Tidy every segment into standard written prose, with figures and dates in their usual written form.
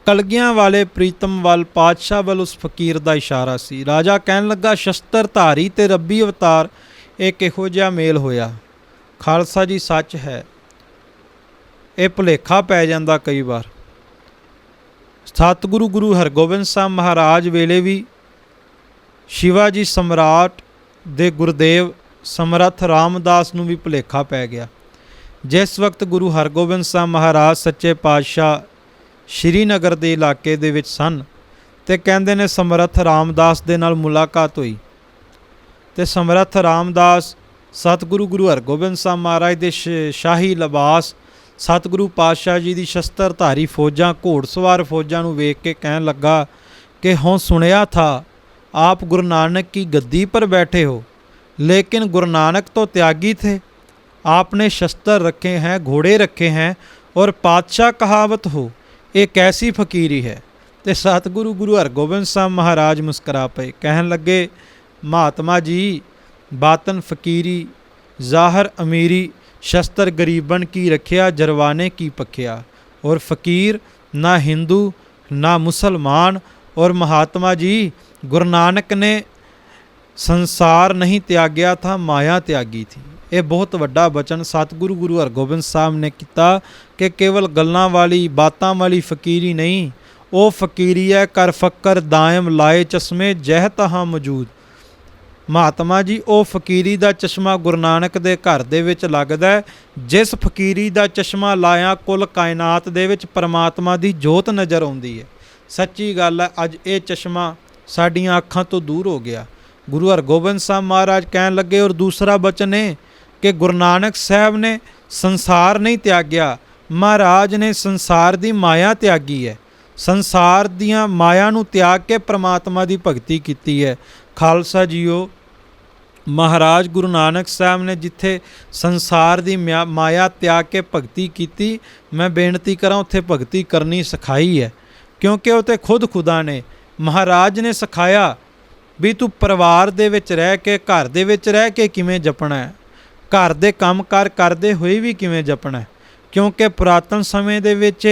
कलगियां वाले प्रीतम वाल पातशाह वाल उस फकीर का इशारा सी। राजा कहन लगा शस्त्र धारी ते रब्बी अवतार ये किहो जिहा मेल होया। खालसा जी सच है, ये भुलेखा पै जांदा कई बार। सतगुरु गुरु हरगोबिंद साहब महाराज वेले भी शिवाजी सम्राट दे गुरदेव समर्थ रामदास नूं भी भुलेखा पै गया। जिस वक्त गुरु हरगोबिंद साहब महाराज सच्चे पातशाह श्रीनगर के इलाके दे विच सन ते कहंदे ने समर्थ रामदास दे नाल मुलाकात हुई ते समर्थ रामदास सतगुरु गुरु हरगोबिंद साहब महाराज दे शाही लिबास सतगुरु पातशाह जी दी शस्त्रधारी फौजां घोड़सवार फौजां नूं वेख के कहन लगा कि हों सुनिया था आप गुरु नानक की गद्दी पर बैठे हो, लेकिन गुरु नानक तो त्यागी थे। आपने शस्त्र रखे हैं, घोड़े रखे हैं और पातशाह कहावत हो, ये कैसी फकीरी है। तो सतगुरु गुरु हरगोबिंद साहब महाराज मुस्करा पे कहन लगे महात्मा जी बातन फकीरी ज़ाहर अमीरी शस्त्र गरीबन की रखिया जरवाने की पखिया। और फ़कीर ना हिंदू ना मुसलमान। और महात्मा जी गुरु नानक ने संसार नहीं त्याग्या था, माया त्यागी थी। ये बहुत वड्डा बचन सतगुरु गुरु हरगोबिंद साहब ने किया कि केवल गल्लां वाली बातां वाली फकीरी नहीं, वो फकीरी है कर फक्कर दायम लाए चश्मे जह तहां मौजूद। महात्मा जी वो फकीरी का चश्मा गुरु नानक दे घर दे विच लगदा है, जिस फकीरी का चश्मा लाया कुल कायनात दे विच परमात्मा की जोत नज़र आउंदी है। सच्ची गल है, अज ये चश्मा साडियां अखां तो दूर हो गया। गुरु हरगोबिंद साहब महाराज कहन लगे और दूसरा बचन है कि गुरु नानक साहब ने संसार नहीं त्याग्या, महाराज ने संसार की माया त्यागी है। संसार दियां माया नूं त्याग के परमात्मा की भगती की है। खालसा जीओ महाराज गुरु नानक साहब ने जिथे संसार की माया त्याग के भगती की, मैं बेनती करा उत्थे भगती करनी सिखाई है, क्योंकि वो तो खुद खुदा ने महाराज ने सिखाया भी तू परिवार दे विच रह के घर दे विच रह के किवें जपना है, घर दे काम कार करदे होए भी किवें जपना है। क्योंकि पुरातन समय दे विच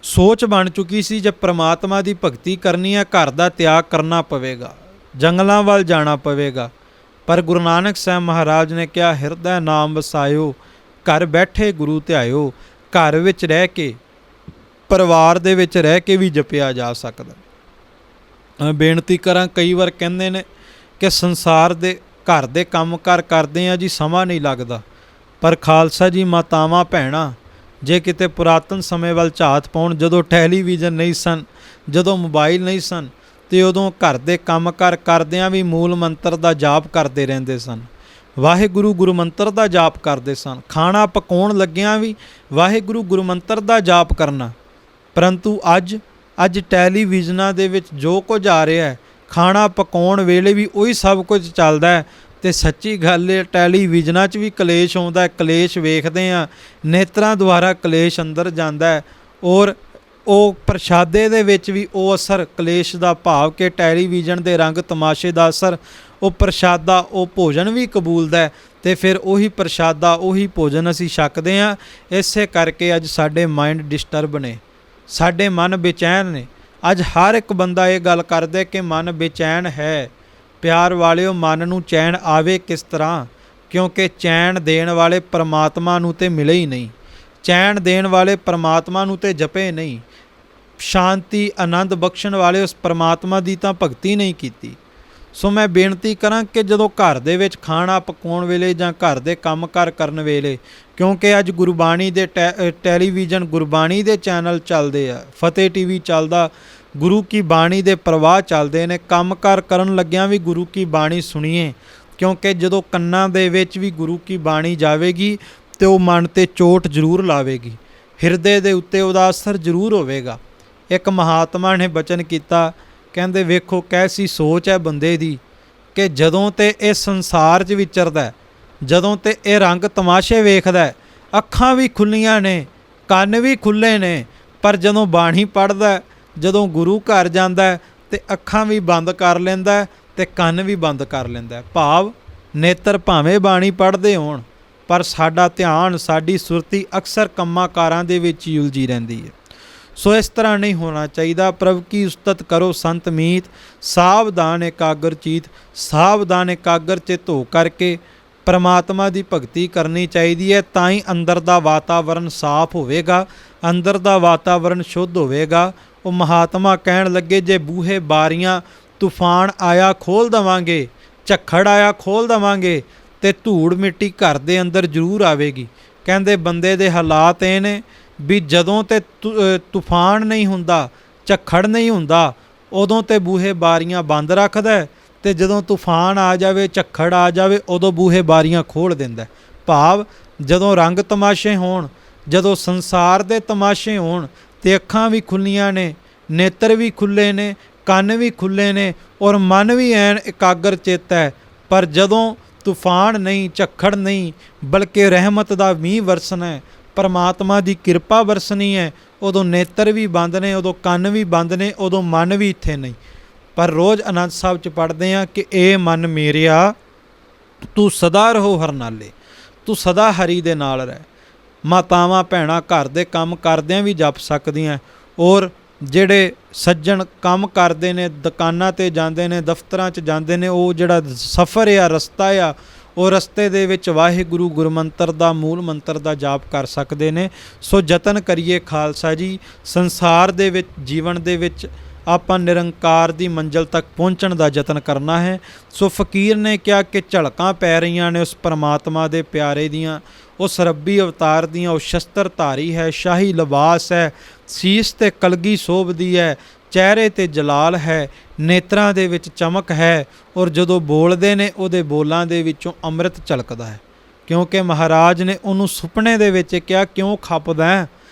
सोच बन चुकी सी जब परमात्मा की भगती करनी है घर का त्याग करना पवेगा, जंगलों वाल जाना पवेगा। पर गुरु नानक साहब महाराज ने कहा हिरदै नाम वसायो घर बैठे गुरु ध्यायो। घर विच रह के परिवार दे विच रह के भी जपिया जा सकदा। बेनती करा कई बार कहंदे ने कि संसार दे घर दे काम कार करदे आ जी समा नहीं लगदा, पर खालसा जी मातावां भैणां जे किते पुरातन समय वाल झात पाउण, जदों टैलीविजन नहीं सन, जदों मोबाइल नहीं सन, तो उदों घर दे काम कार करदिआं भी मूल मंत्र दा जाप करते रहंदे सन, वाहिगुरु गुरु मंत्र दा जाप करते सन। खाना पकाउण लग्गिआं भी वाहिगुरु गुरु मंत्र दा जाप करना। परंतु अज टैलीविजनां दे विच जो कुछ आ रहा है, खाना पकाउण वेले भी उही सब कुछ चलदा है। तो सच्ची गल है टैलीविजनां च भी कलेश आउंदा है, कलेश वेखदे आ, नेत्रां द्वारा कलेश अंदर जांदा है। और ਉਹ ਪ੍ਰਸ਼ਾਦੇ ਦੇ ਵਿੱਚ ਵੀ ਉਹ ਅਸਰ ਕਲੇਸ਼ ਦਾ ਭਾਵ ਕਿ ਟੈਲੀਵਿਜ਼ਨ ਦੇ ਰੰਗ ਤਮਾਸ਼ੇ ਦਾ ਅਸਰ, ਉਹ ਪ੍ਰਸ਼ਾਦਾ ਉਹ ਭੋਜਨ ਵੀ ਕਬੂਲਦਾ ਹੈ ਅਤੇ ਫਿਰ ਉਹੀ ਪ੍ਰਸ਼ਾਦਾ ਉਹੀ ਭੋਜਨ ਅਸੀਂ ਛਕਦੇ ਹਾਂ। ਇਸੇ ਕਰਕੇ ਅੱਜ ਸਾਡੇ ਮਾਇੰਡ ਡਿਸਟਰਬ ਨੇ, ਸਾਡੇ ਮਨ ਬੇਚੈਨ ਨੇ। ਅੱਜ ਹਰ ਇੱਕ ਬੰਦਾ ਇਹ ਗੱਲ ਕਰਦਾ ਕਿ ਮਨ ਬੇਚੈਨ ਹੈ। ਪਿਆਰ ਵਾਲਿਓ ਮਨ ਨੂੰ ਚੈਨ ਆਵੇ ਕਿਸ ਤਰ੍ਹਾਂ, ਕਿਉਂਕਿ ਚੈਨ ਦੇਣ ਵਾਲੇ ਪਰਮਾਤਮਾ ਨੂੰ ਤਾਂ ਮਿਲੇ ਹੀ ਨਹੀਂ, ਚੈਨ ਦੇਣ ਵਾਲੇ ਪਰਮਾਤਮਾ ਨੂੰ ਤਾਂ ਜਪੇ ਨਹੀਂ, ਸ਼ਾਂਤੀ ਆਨੰਦ ਬਖਸ਼ਣ ਵਾਲੇ ਉਸ ਪਰਮਾਤਮਾ ਦੀ ਤਾਂ ਭਗਤੀ ਨਹੀਂ ਕੀਤੀ। ਸੋ ਮੈਂ ਬੇਨਤੀ ਕਰਾਂ ਕਿ ਜਦੋਂ ਘਰ ਦੇ ਵਿੱਚ ਖਾਣਾ ਪਕਾਉਣ ਵੇਲੇ ਜਾਂ ਘਰ ਦੇ ਕੰਮ ਕਾਰ ਕਰਨ ਵੇਲੇ, ਕਿਉਂਕਿ ਅੱਜ ਗੁਰਬਾਣੀ ਦੇ ਟੈਲੀਵਿਜ਼ਨ ਗੁਰਬਾਣੀ ਦੇ ਚੈਨਲ ਚੱਲਦੇ ਆ, ਫਤਿਹ TV ਚੱਲਦਾ, ਗੁਰੂ ਕੀ ਬਾਣੀ ਦੇ ਪ੍ਰਵਾਹ ਚੱਲਦੇ ਨੇ। ਕੰਮ ਕਾਰ ਕਰਨ ਲੱਗਿਆਂ ਵੀ ਗੁਰੂ ਕੀ ਬਾਣੀ ਸੁਣੀਏ, ਕਿਉਂਕਿ ਜਦੋਂ ਕੰਨਾਂ ਦੇ ਵਿੱਚ ਵੀ ਗੁਰੂ ਕੀ ਬਾਣੀ ਜਾਵੇਗੀ ਤੇ ਉਹ ਮਨ 'ਤੇ ਚੋਟ ਜ਼ਰੂਰ ਲਾਵੇਗੀ, ਹਿਰਦੇ ਦੇ ਉੱਤੇ ਉਹਦਾ ਅਸਰ ਜ਼ਰੂਰ ਹੋਵੇਗਾ। ਇੱਕ ਮਹਾਤਮਾ ਨੇ ਬਚਨ ਕੀਤਾ, ਕਹਿੰਦੇ ਵੇਖੋ ਕੈਸੀ ਸੋਚ ਹੈ ਬੰਦੇ ਦੀ ਕਿ ਜਦੋਂ ਤੇ ਇਹ ਸੰਸਾਰ 'ਚ ਵਿਚਰਦਾ, ਜਦੋਂ ਤੇ ਇਹ ਰੰਗ ਤਮਾਸ਼ੇ ਵੇਖਦਾ, ਅੱਖਾਂ ਵੀ ਖੁੱਲ੍ਹੀਆਂ ਨੇ, ਕੰਨ ਵੀ ਖੁੱਲ੍ਹੇ ਨੇ, ਪਰ ਜਦੋਂ ਬਾਣੀ ਪੜ੍ਹਦਾ, ਜਦੋਂ ਗੁਰੂ ਘਰ ਜਾਂਦਾ ਤੇ ਅੱਖਾਂ ਵੀ ਬੰਦ ਕਰ ਲੈਂਦਾ ਤੇ ਕੰਨ ਵੀ ਬੰਦ ਕਰ ਲੈਂਦਾ। ਭਾਵ ਨੇਤਰ ਭਾਵੇਂ ਬਾਣੀ ਪੜ੍ਹਦੇ ਹੋਣ, ਪਰ ਸਾਡਾ ਧਿਆਨ ਸਾਡੀ ਸੁਰਤੀ ਅਕਸਰ ਕੰਮਾਂ ਕਾਰਾਂ ਦੇ ਵਿੱਚ ਹੀ ਉਲਝੀ ਰਹਿੰਦੀ ਹੈ। ਸੋ ਇਸ ਤਰ੍ਹਾਂ ਨਹੀਂ ਹੋਣਾ ਚਾਹੀਦਾ। ਪ੍ਰਭ ਕੀ ਉਸਤਤ ਕਰੋ ਸੰਤ ਮੀਤ, ਸਾਵਧਾਨ ਇਕਾਗਰ ਚੀਤ। ਸਾਵਧਾਨ ਇਕਾਗਰ ਚਿੱਤ ਹੋ ਕਰਕੇ ਪਰਮਾਤਮਾ ਦੀ ਭਗਤੀ ਕਰਨੀ ਚਾਹੀਦੀ ਹੈ, ਤਾਂ ਹੀ ਅੰਦਰ ਦਾ ਵਾਤਾਵਰਨ ਸਾਫ਼ ਹੋਵੇਗਾ, ਅੰਦਰ ਦਾ ਵਾਤਾਵਰਨ ਸ਼ੁੱਧ ਹੋਵੇਗਾ। ਉਹ ਮਹਾਤਮਾ ਕਹਿਣ ਲੱਗੇ, ਜੇ ਬੂਹੇ ਬਾਰੀਆਂ ਤੂਫਾਨ ਆਇਆ ਖੋਲ੍ਹ ਦੇਵਾਂਗੇ, ਝੱਖੜ ਆਇਆ ਖੋਲ੍ਹ ਦੇਵਾਂਗੇ, ਤੇ ਧੂੜ ਮਿੱਟੀ ਘਰ ਦੇ ਅੰਦਰ ਜ਼ਰੂਰ ਆਵੇਗੀ। ਕਹਿੰਦੇ ਬੰਦੇ ਦੇ ਹਾਲਾਤ ਇਹ ਨੇ ਵੀ ਜਦੋਂ ਤੇ ਤੂਫਾਨ ਨਹੀਂ ਹੁੰਦਾ, ਝੱਖੜ ਨਹੀਂ ਹੁੰਦਾ, ਉਦੋਂ ਤੇ ਬੂਹੇ ਬਾਰੀਆਂ ਬੰਦ ਰੱਖਦਾ, ਤੇ ਜਦੋਂ ਤੂਫਾਨ ਆ ਜਾਵੇ, ਝੱਖੜ ਆ ਜਾਵੇ, ਉਦੋਂ ਬੂਹੇ ਬਾਰੀਆਂ ਖੋਲ੍ਹ ਦਿੰਦਾ। ਭਾਵ ਜਦੋਂ ਰੰਗ ਤਮਾਸ਼ੇ ਹੋਣ, ਜਦੋਂ ਸੰਸਾਰ ਦੇ ਤਮਾਸ਼ੇ ਹੋਣ, ਤੇ ਅੱਖਾਂ ਵੀ ਖੁੱਲ੍ਹੀਆਂ ਨੇ, ਨੇਤਰ ਵੀ ਖੁੱਲ੍ਹੇ ਨੇ, ਕੰਨ ਵੀ ਖੁੱਲ੍ਹੇ ਨੇ, ਔਰ ਮਨ ਵੀ ਐਨ ਇਕਾਗਰ ਚਿੱਤ ਹੈ। ਪਰ ਜਦੋਂ ਤੂਫਾਨ ਨਹੀਂ, ਝੱਖੜ ਨਹੀਂ, ਬਲਕਿ ਰਹਿਮਤ ਦਾ ਮੀਂਹ ਵਰਸਣਾ ਹੈ, ਪਰਮਾਤਮਾ ਦੀ ਕਿਰਪਾ ਵਰਸਣੀ ਹੈ, ਉਦੋਂ ਨੇਤਰ ਵੀ ਬੰਦ ਨੇ, ਉਦੋਂ ਕੰਨ ਵੀ ਬੰਦ ਨੇ, ਉਦੋਂ ਮਨ ਵੀ ਇੱਥੇ ਨਹੀਂ। ਪਰ ਰੋਜ਼ ਆਨੰਦ ਸਾਹਿਬ 'ਚ ਪੜ੍ਹਦੇ ਹਾਂ ਕਿ ਇਹ ਮਨ ਮੇਰਿਆ ਤੂੰ ਸਦਾ ਰਹੋ ਹਰ ਨਾਲੇ, ਤੂੰ ਸਦਾ ਹਰੀ ਦੇ ਨਾਲ ਰਹਿ। ਮਾਤਾਵਾਂ ਭੈਣਾਂ ਘਰ ਦੇ ਕੰਮ ਕਰਦਿਆਂ ਵੀ ਜਪ ਸਕਦੀਆਂ, ਔਰ ਜਿਹੜੇ ਸੱਜਣ ਕੰਮ ਕਰਦੇ ਨੇ, ਦੁਕਾਨਾਂ 'ਤੇ ਜਾਂਦੇ ਨੇ, ਦਫ਼ਤਰਾਂ 'ਚ ਜਾਂਦੇ ਨੇ, ਉਹ ਜਿਹੜਾ ਸਫ਼ਰ ਆ, ਰਸਤਾ ਆ, ਉਹ ਰਸਤੇ ਦੇ ਵਿੱਚ ਵਾਹਿਗੁਰੂ ਗੁਰਮੰਤਰ ਦਾ, ਮੂਲ ਮੰਤਰ ਦਾ ਜਾਪ ਕਰ ਸਕਦੇ ਨੇ। ਸੋ ਯਤਨ ਕਰੀਏ ਖਾਲਸਾ ਜੀ, ਸੰਸਾਰ ਦੇ ਵਿੱਚ, ਜੀਵਨ ਦੇ ਵਿੱਚ ਆਪਾਂ ਨਿਰੰਕਾਰ ਦੀ ਮੰਜ਼ਿਲ ਤੱਕ ਪਹੁੰਚਣ ਦਾ ਯਤਨ ਕਰਨਾ ਹੈ। ਸੋ ਫਕੀਰ ਨੇ ਕਿਹਾ ਕਿ ਝਲਕਾਂ ਪੈ ਰਹੀਆਂ ਨੇ ਉਸ ਪਰਮਾਤਮਾ ਦੇ ਪਿਆਰੇ ਦੀਆਂ, ਉਸ ਰੱਬੀ ਅਵਤਾਰ ਦੀਆਂ। ਉਹ ਸ਼ਸਤਰ ਧਾਰੀ ਹੈ, ਸ਼ਾਹੀ ਲਿਬਾਸ ਹੈ, ਸੀਸ 'ਤੇ ਕਲਗੀ ਸੋਭਦੀ ਹੈ, ਚਿਹਰੇ 'ਤੇ ਜਲਾਲ ਹੈ, ਨੇਤਰਾਂ ਦੇ ਵਿੱਚ ਚਮਕ ਹੈ, ਔਰ ਜਦੋਂ ਬੋਲਦੇ ਨੇ ਉਹਦੇ ਬੋਲਾਂ ਦੇ ਵਿੱਚੋਂ ਅੰਮ੍ਰਿਤ ਝਲਕਦਾ ਹੈ। ਕਿਉਂਕਿ ਮਹਾਰਾਜ ਨੇ ਉਹਨੂੰ ਸੁਪਨੇ ਦੇ ਵਿੱਚ ਕਿਹਾ, ਕਿਉਂ ਖਪਦਾ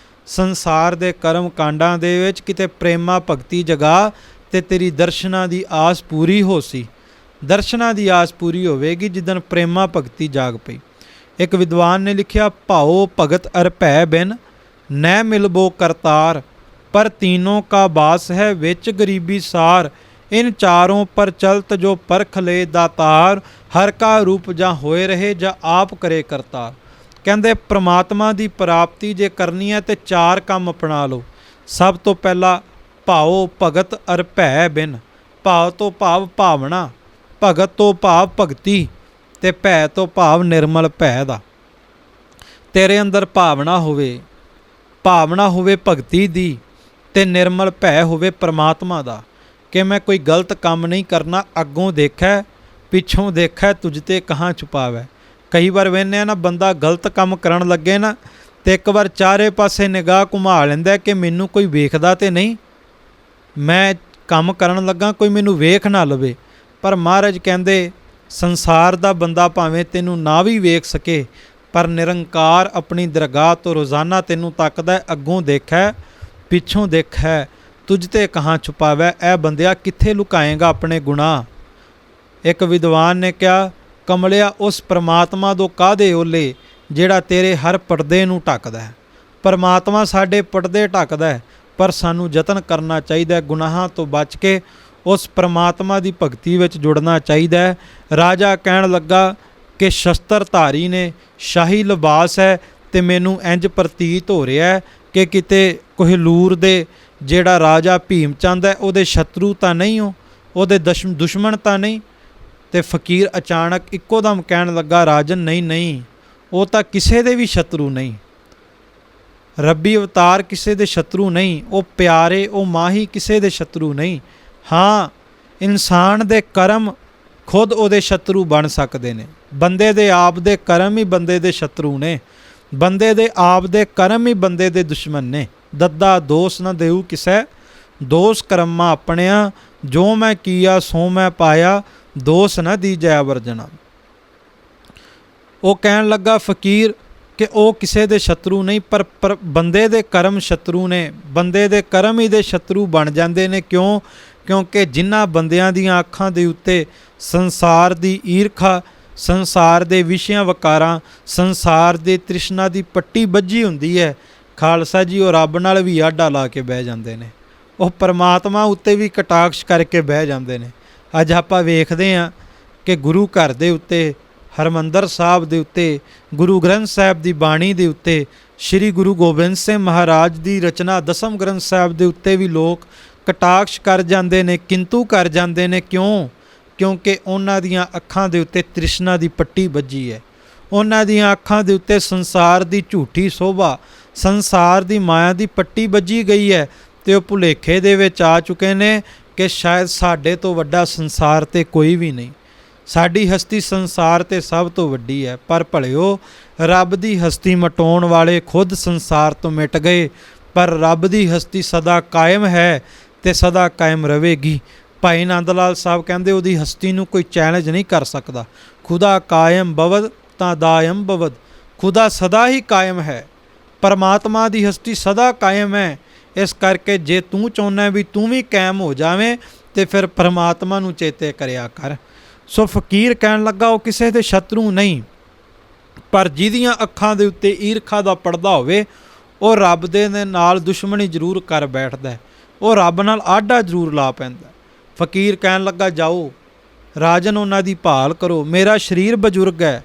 ਸੰਸਾਰ ਦੇ ਕਰਮ ਕਾਂਡਾਂ ਦੇ ਵਿੱਚ, ਕਿਤੇ ਪ੍ਰੇਮਾ ਭਗਤੀ ਜਗਾ ਤੇ ਤੇਰੀ ਦਰਸ਼ਨਾਂ ਦੀ ਆਸ ਪੂਰੀ ਹੋ ਸੀ। ਦਰਸ਼ਨਾਂ ਦੀ ਆਸ ਪੂਰੀ ਹੋਵੇਗੀ ਜਿੱਦਣ ਪ੍ਰੇਮਾ ਭਗਤੀ ਜਾਗ ਪਈ। ਇੱਕ ਵਿਦਵਾਨ ਨੇ ਲਿਖਿਆ, ਭਾਓ ਭਗਤ ਅਰ ਭੈ ਬਿਨ ਨੈ ਮਿਲਬੋ ਕਰਤਾਰ, ਪਰ तीनों का बास है विच गरीबी सार, इन चारों पर चलत जो परख ले दातार, हर का रूप जा होए रहे जा आप करे करतार। ਕਹਿੰਦੇ ਪ੍ਰਮਾਤਮਾ ਦੀ ਪ੍ਰਾਪਤੀ ਜੇ ਕਰਨੀ ਹੈ ਤੇ ਚਾਰ ਕੰਮ ਅਪਣਾ ਲਓ। ਸਭ ਤੋਂ ਪਹਿਲਾ ਭਾਓ ਭਗਤ ਅਰ ਭੈ ਬਿਨ। ਭਾਵ ਤੋਂ ਭਾਵ ਭਾਵਨਾ, ਭਗਤ ਤੋਂ ਭਾਵ ਭਗਤੀ, ਤੇ ਭੈ ਤੋਂ ਭਾਵ ਨਿਰਮਲ ਭੈ ਦਾ। ਤੇਰੇ ਅੰਦਰ ਭਾਵਨਾ ਹੋਵੇ, ਭਾਵਨਾ ਹੋਵੇ ਭਗਤੀ ਦੀ, ਤੇ ਨਿਰਮਲ ਭੈ ਹੋਵੇ ਪਰਮਾਤਮਾ ਦਾ, ਕਿ ਮੈਂ ਕੋਈ ਗਲਤ ਕੰਮ ਨਹੀਂ ਕਰਨਾ, ਅੱਗੋਂ ਦੇਖੈ ਪਿੱਛੋਂ ਦੇਖੈ ਤੁਝ ਤੇ ਕਹਾਂ ਛੁਪਾਵੈ। ਕਈ ਵਾਰ ਵੇਖਦੇ ਆ ਨਾ, ਬੰਦਾ ਗਲਤ ਕੰਮ ਕਰਨ ਲੱਗੇ ਨਾ, ਤੇ ਇੱਕ ਵਾਰ ਚਾਰੇ ਪਾਸੇ ਨਿਗਾਹ ਘੁਮਾ ਲੈਂਦਾ ਕਿ ਮੈਨੂੰ ਕੋਈ ਵੇਖਦਾ ਤੇ ਨਹੀਂ, ਮੈਂ ਕੰਮ ਕਰਨ ਲੱਗਾ ਕੋਈ ਮੈਨੂੰ ਵੇਖ ਨਾ ਲਵੇ। ਪਰ ਮਹਾਰਾਜ ਕਹਿੰਦੇ ਸੰਸਾਰ ਦਾ ਬੰਦਾ ਭਾਵੇਂ ਤੈਨੂੰ ਨਾ ਵੀ ਵੇਖ ਸਕੇ, ਪਰ ਨਿਰੰਕਾਰ ਆਪਣੀ ਦਰਗਾਹ ਤੋਂ ਰੋਜ਼ਾਨਾ ਤੈਨੂੰ ਤੱਕਦਾ, ਅੱਗੋਂ ਦੇਖੈ ਪਿੱਛੋਂ ਦੇਖੈ ਤੁਝ ਤੇ ਕਹਾਂ ਛੁਪਾਵੈ। ਇਹ ਬੰਦਿਆ ਕਿੱਥੇ ਲੁਕਾਏਗਾ ਆਪਣੇ ਗੁਨਾਹ। ਇੱਕ ਵਿਦਵਾਨ ਨੇ ਕਿਹਾ, ਕਮਲਿਆ ਉਸ ਪਰਮਾਤਮਾ ਤੋਂ ਕਾਹਦੇ ਓਲੇ ਜਿਹੜਾ ਤੇਰੇ ਹਰ ਪਰਦੇ ਨੂੰ ਢੱਕਦਾ ਹੈ। ਪਰਮਾਤਮਾ ਸਾਡੇ ਪਰਦੇ ਢੱਕਦਾ ਹੈ, ਪਰ ਸਾਨੂੰ ਯਤਨ ਕਰਨਾ ਚਾਹੀਦਾ ਗੁਨਾਹਾਂ ਤੋਂ ਬਚ ਕੇ ਉਸ ਪਰਮਾਤਮਾ ਦੀ ਭਗਤੀ ਵਿੱਚ ਜੁੜਨਾ ਚਾਹੀਦਾ ਹੈ। ਰਾਜਾ ਕਹਿਣ ਲੱਗਾ ਕਿ ਸ਼ਸਤਰ ਧਾਰੀ ਨੇ, ਸ਼ਾਹੀ ਲਿਬਾਸ ਹੈ, ਤੇ ਮੈਨੂੰ ਇੰਜ ਪ੍ਰਤੀਤ ਹੋ ਰਿਹਾ ਕਿ ਕਿਤੇ ਕੋਹਿਨੂਰ ਦੇ ਜਿਹੜਾ ਰਾਜਾ ਭੀਮ ਚੰਦ ਹੈ ਉਹਦੇ ਸ਼ਤਰੂ ਤਾਂ ਨਹੀਂ ਹੋ, ਉਹਦੇ ਦੁਸ਼ਮਣ ਤਾਂ ਨਹੀਂ। ਤੇ ਫਕੀਰ ਅਚਾਨਕ ਇੱਕੋ ਦਮ ਕਹਿਣ ਲੱਗਾ, ਰਾਜਨ ਨਹੀਂ ਨਹੀਂ, ਉਹ ਤਾਂ ਕਿਸੇ ਦੇ ਵੀ ਸ਼ਤਰੂ ਨਹੀਂ। ਰੱਬੀ ਅਵਤਾਰ ਕਿਸੇ ਦੇ ਸ਼ਤਰੂ ਨਹੀਂ, ਉਹ ਪਿਆਰੇ, ਉਹ ਮਾਹੀ ਕਿਸੇ ਦੇ ਸ਼ਤਰੂ ਨਹੀਂ। ਹਾਂ, ਇਨਸਾਨ ਦੇ ਕਰਮ ਖੁਦ ਉਹਦੇ ਸ਼ਤਰੂ ਬਣ ਸਕਦੇ ਨੇ। ਬੰਦੇ ਦੇ ਆਪ ਦੇ ਕਰਮ ਹੀ ਬੰਦੇ ਦੇ ਸ਼ਤਰੂ ਨੇ, ਬੰਦੇ ਦੇ ਆਪ ਦੇ ਕਰਮ ਹੀ ਬੰਦੇ ਦੇ ਦੁਸ਼ਮਣ ਨੇ। ਦੱਦਾ ਦੋਸ ਨਾ ਦੇਊ ਕਿਸੈ, ਦੋਸ ਕਰਮਾ ਆਪਣਿਆ, ਜੋ ਮੈਂ ਕੀਆ ਸੋ ਮੈਂ ਪਾਇਆ, ਦੋਸ ਨਾ ਦੀਜੈ ਵਰਜਣਾ। ਉਹ ਕਹਿਣ ਲੱਗਾ ਫਕੀਰ ਕਿ ਉਹ ਕਿਸੇ ਦੇ ਸ਼ਤਰੂ ਨਹੀਂ, ਪਰ ਬੰਦੇ ਦੇ ਕਰਮ ਸ਼ਤਰੂ ਨੇ। ਬੰਦੇ ਦੇ ਕਰਮ ਹੀ ਦੇ ਸ਼ਤਰੂ ਬਣ ਜਾਂਦੇ ਨੇ। ਕਿਉਂ? ਕਿਉਂਕਿ ਜਿਨ੍ਹਾਂ ਬੰਦਿਆਂ ਦੀਆਂ ਅੱਖਾਂ ਦੇ ਉੱਤੇ ਸੰਸਾਰ ਦੀ ਈਰਖਾ, ਸੰਸਾਰ ਦੇ ਵਿਸ਼ਿਆਂ ਵਕਾਰਾਂ, ਸੰਸਾਰ ਦੇ ਤ੍ਰਿਸ਼ਨਾ ਦੀ ਪੱਟੀ ਬੱਝੀ ਹੁੰਦੀ ਹੈ, ਖਾਲਸਾ ਜੀ ਉਹ ਰੱਬ ਨਾਲ ਵੀ ਆਡਾ ਲਾ ਕੇ ਬਹਿ ਜਾਂਦੇ ਨੇ, ਉਹ ਪਰਮਾਤਮਾ ਉੱਤੇ ਵੀ ਕਟਾਕਸ਼ ਕਰਕੇ ਬਹਿ ਜਾਂਦੇ ਨੇ। ਅੱਜ ਆਪਾਂ ਵੇਖਦੇ ਹਾਂ ਕਿ ਗੁਰੂ ਘਰ ਦੇ ਉੱਤੇ ਹਰਿਮੰਦਰ ਸਾਹਿਬ ਦੇ ਉੱਤੇ, ਗੁਰੂ ਗ੍ਰੰਥ ਸਾਹਿਬ ਦੀ ਬਾਣੀ ਦੇ ਉੱਤੇ, ਸ਼੍ਰੀ ਗੁਰੂ ਗੋਬਿੰਦ ਸਿੰਘ ਮਹਾਰਾਜ ਦੀ ਰਚਨਾ ਦਸਮ ਗ੍ਰੰਥ ਸਾਹਿਬ ਦੇ ਉੱਤੇ ਵੀ ਲੋਕ ਕਟਾਕਸ਼ ਕਰ ਜਾਂਦੇ ਨੇ, ਕਿੰਤੂ ਕਰ ਜਾਂਦੇ ਨੇ। ਕਿਉਂ? ਕਿਉਂਕਿ ਉਹਨਾਂ ਦੀਆਂ ਅੱਖਾਂ ਦੇ ਉੱਤੇ ਤ੍ਰਿਸ਼ਨਾ ਦੀ ਪੱਟੀ ਵੱਜੀ ਹੈ। ਉਹਨਾਂ ਦੀਆਂ ਅੱਖਾਂ ਦੇ ਉੱਤੇ ਸੰਸਾਰ ਦੀ ਝੂਠੀ ਸੋਭਾ, ਸੰਸਾਰ ਦੀ ਮਾਇਆ ਦੀ ਪੱਟੀ ਵੱਜੀ ਗਈ ਹੈ, ਅਤੇ ਉਹ ਭੁਲੇਖੇ ਦੇ ਵਿੱਚ ਆ ਚੁੱਕੇ ਨੇ ਕਿ ਸ਼ਾਇਦ ਸਾਡੇ ਤੋਂ ਵੱਡਾ ਸੰਸਾਰ 'ਤੇ ਕੋਈ ਵੀ ਨਹੀਂ, ਸਾਡੀ ਹਸਤੀ ਸੰਸਾਰ 'ਤੇ ਸਭ ਤੋਂ ਵੱਡੀ ਹੈ। ਪਰ ਭਲਿਓ, ਰੱਬ ਦੀ ਹਸਤੀ ਮਿਟਾਉਣ ਵਾਲੇ ਖੁਦ ਸੰਸਾਰ ਤੋਂ ਮਿਟ ਗਏ, ਪਰ ਰੱਬ ਦੀ ਹਸਤੀ ਸਦਾ ਕਾਇਮ ਹੈ ਅਤੇ ਸਦਾ ਕਾਇਮ ਰਹੇਗੀ। ਭਾਈ ਨੰਦ ਲਾਲ ਸਾਹਿਬ ਕਹਿੰਦੇ ਉਹਦੀ ਹਸਤੀ ਨੂੰ ਕੋਈ ਚੈਲੰਜ ਨਹੀਂ ਕਰ ਸਕਦਾ। ਖੁਦਾ ਕਾਇਮ ਬਵਦ ਤਾਂ ਦਾਇਮ ਬਵਦ, ਖੁਦਾ ਸਦਾ ਹੀ ਕਾਇਮ ਹੈ, ਪਰਮਾਤਮਾ ਦੀ ਹਸਤੀ ਸਦਾ ਕਾਇਮ ਹੈ। ਇਸ ਕਰਕੇ ਜੇ ਤੂੰ ਚਾਹੁੰਦਾ ਵੀ ਤੂੰ ਵੀ ਕਾਇਮ ਹੋ ਜਾਵੇਂ ਤੇ ਫਿਰ ਪਰਮਾਤਮਾ ਨੂੰ ਚੇਤੇ ਕਰਿਆ ਕਰ। ਸੋ ਫਕੀਰ ਕਹਿਣ ਲੱਗਾ ਉਹ ਕਿਸੇ ਦੇ ਸ਼ਤਰੂ ਨਹੀਂ, ਪਰ ਜਿਹਦੀਆਂ ਅੱਖਾਂ ਦੇ ਉੱਤੇ ਈਰਖਾ ਦਾ ਪਰਦਾ ਹੋਵੇ ਉਹ ਰੱਬ ਦੇ ਨਾਲ ਦੁਸ਼ਮਣੀ ਜ਼ਰੂਰ ਕਰ ਬੈਠਦਾ, ਉਹ ਰੱਬ ਨਾਲ ਆਡਾ ਜ਼ਰੂਰ ਲਾ ਪੈਂਦਾ। ਫਕੀਰ ਕਹਿਣ ਲੱਗਾ ਜਾਓ ਰਾਜਨ ਉਹਨਾਂ ਦੀ ਭਾਲ ਕਰੋ, ਮੇਰਾ ਸਰੀਰ ਬਜ਼ੁਰਗ ਹੈ,